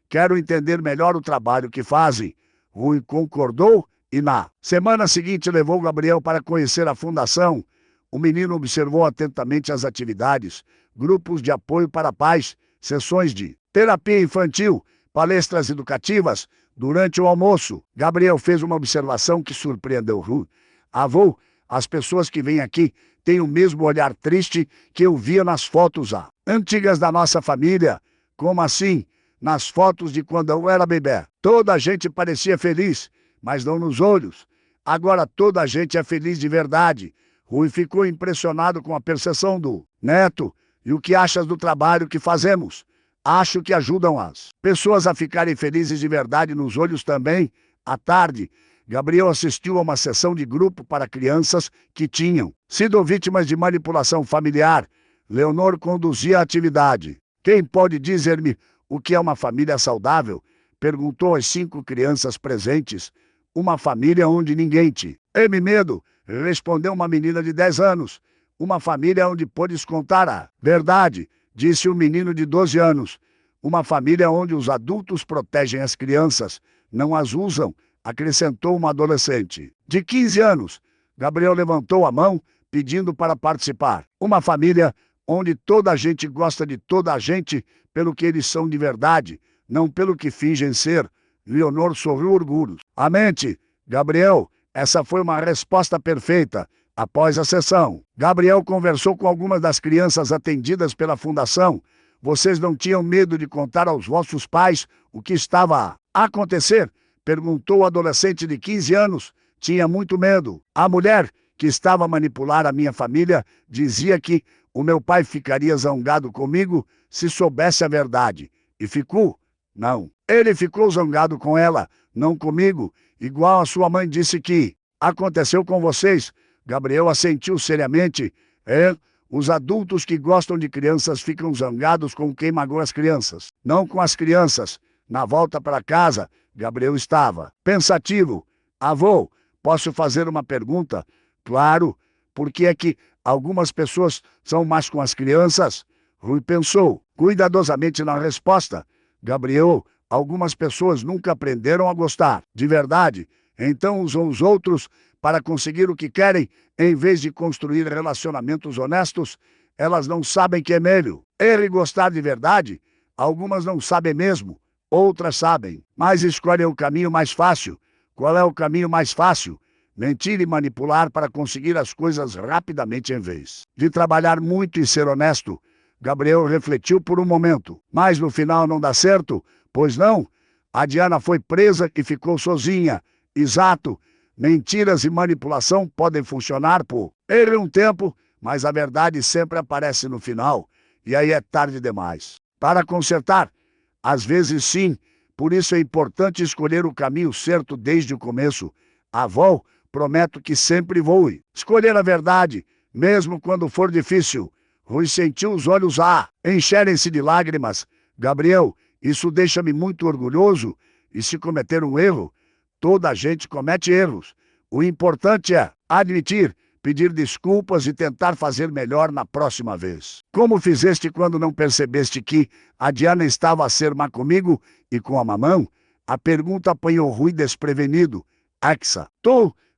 Quero entender melhor o trabalho que fazem. Rui concordou e na semana seguinte levou Gabriel para conhecer a Fundação. O menino observou atentamente as atividades, grupos de apoio para pais, sessões de terapia infantil, palestras educativas. Durante o almoço, Gabriel fez uma observação que surpreendeu Rui. Avô, as pessoas que vêm aqui têm o mesmo olhar triste que eu via nas fotos antigas da nossa família. Como assim? Nas fotos de quando eu era bebê, toda a gente parecia feliz, mas não nos olhos. Agora toda a gente é feliz de verdade. Rui ficou impressionado com a percepção do neto. E o que achas do trabalho que fazemos? Acho que ajudam as pessoas a ficarem felizes de verdade nos olhos também. À tarde, Gabriel assistiu a uma sessão de grupo para crianças que tinham sido vítimas de manipulação familiar. Leonor conduzia a atividade. Quem pode dizer-me o que é uma família saudável? Perguntou às 5 crianças presentes. Uma família onde ninguém te teme medo, respondeu uma menina de 10 anos. Uma família onde podes contar a verdade, disse um menino de 12 anos. Uma família onde os adultos protegem as crianças, não as usam, acrescentou uma adolescente de 15 anos. Gabriel levantou a mão, pedindo para participar. Uma família onde toda a gente gosta de toda a gente pelo que eles são de verdade, não pelo que fingem ser. Leonor sorriu orgulho. A mente, Gabriel, essa foi uma resposta perfeita. Após a sessão, Gabriel conversou com algumas das crianças atendidas pela Fundação. Vocês não tinham medo de contar aos vossos pais o que estava a acontecer? Perguntou o adolescente de 15 anos. Tinha muito medo. A mulher, que estava a manipular a minha família, dizia que o meu pai ficaria zangado comigo se soubesse a verdade. E ficou? Não. Ele ficou zangado com ela, não comigo, igual a sua mãe disse que aconteceu com vocês. Gabriel assentiu seriamente. É, os adultos que gostam de crianças ficam zangados com quem magoa as crianças, não com as crianças. Na volta para casa, Gabriel estava pensativo. Avô, posso fazer uma pergunta? Claro, por que é que algumas pessoas são más com as crianças? Rui pensou cuidadosamente na resposta. Gabriel, algumas pessoas nunca aprenderam a gostar de verdade, então usam os outros para conseguir o que querem, em vez de construir relacionamentos honestos. Elas não sabem que é melhor. Ele gostar de verdade, algumas não sabem mesmo, outras sabem, mas escolhem o caminho mais fácil. Qual é o caminho mais fácil? Mentir e manipular para conseguir as coisas rapidamente em vez de trabalhar muito e ser honesto. Gabriel refletiu por um momento, mas no final não dá certo, pois não? A Diana foi presa e ficou sozinha. Exato. Mentiras e manipulação podem funcionar por ele um tempo, mas a verdade sempre aparece no final, e aí é tarde demais para consertar. Às vezes sim, por isso é importante escolher o caminho certo desde o começo. Avó, prometo que sempre vou escolher a verdade, mesmo quando for difícil. Rui sentiu os olhos encherem-se de lágrimas. Gabriel, isso deixa-me muito orgulhoso. E se cometer um erro, toda a gente comete erros. O importante é admitir, pedir desculpas e tentar fazer melhor na próxima vez. Como fizeste quando não percebeste que a Diana estava a ser má comigo e com a mamão? A pergunta apanhou Rui desprevenido. Axa,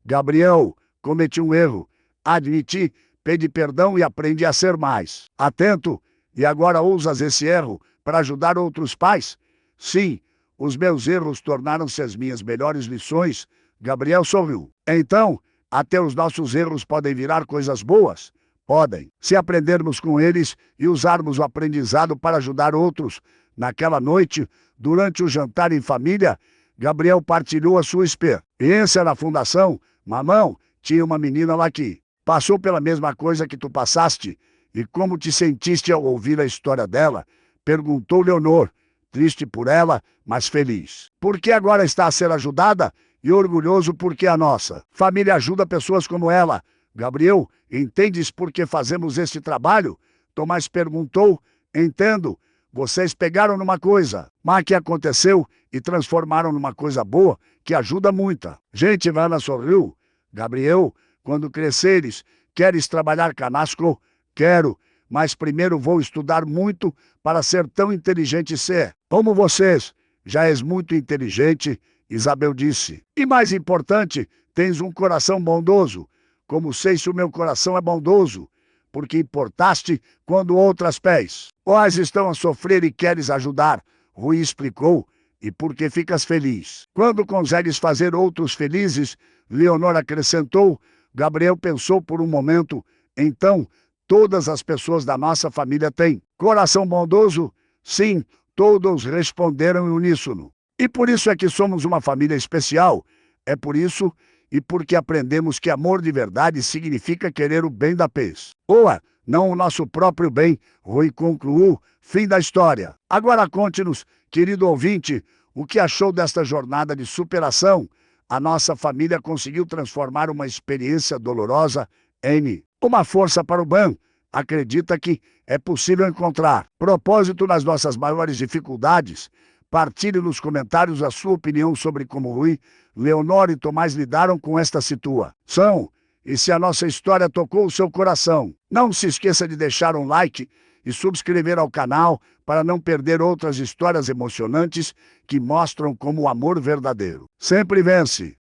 Gabriel, cometi um erro. Admiti, pede perdão e aprendi a ser mais atento. E agora usas esse erro para ajudar outros pais? Sim, os meus erros tornaram-se as minhas melhores lições. Gabriel sorriu. Então, até os nossos erros podem virar coisas boas? Podem, se aprendermos com eles e usarmos o aprendizado para ajudar outros. Naquela noite, durante o jantar em família, Gabriel partilhou a sua experiência na fundação. Mamão, tinha uma menina lá que passou pela mesma coisa que tu passaste. E como te sentiste ao ouvir a história dela? Perguntou Leonor, triste por ela, mas feliz. Porque agora está a ser ajudada? E orgulhoso porque a nossa família ajuda pessoas como ela. Gabriel, entendes por que fazemos este trabalho? Tomás perguntou. Entendo. Vocês pegaram numa coisa má que aconteceu e transformaram numa coisa boa que ajuda muita gente. Ana sorriu. Gabriel, quando cresceres, queres trabalhar conosco? Quero, mas primeiro vou estudar muito para ser tão inteligente como vocês. Já és muito inteligente, Isabel disse. E mais importante, tens um coração bondoso. Como sei se o meu coração é bondoso? Porque importaste quando outras pés estão a sofrer e queres ajudar. Rui explicou. E porque ficas feliz quando consegues fazer outros felizes, Leonor acrescentou. Gabriel pensou por um momento. Então, todas as pessoas da nossa família têm coração bondoso? Sim, todos responderam em uníssono. E por isso é que somos uma família especial. É por isso e porque aprendemos que amor de verdade significa querer o bem da pessoa, não o nosso próprio bem. Rui concluiu. Fim da história. Agora conte-nos, querido ouvinte, o que achou desta jornada de superação. A nossa família conseguiu transformar uma experiência dolorosa em uma força para o bem. Acredita que é possível encontrar propósito nas nossas maiores dificuldades? Partilhe nos comentários a sua opinião sobre como Rui, Leonor e Tomás lidaram com esta situação. E se a nossa história tocou o seu coração, não se esqueça de deixar um like e subscrever ao canal para não perder outras histórias emocionantes que mostram como o amor verdadeiro sempre vence.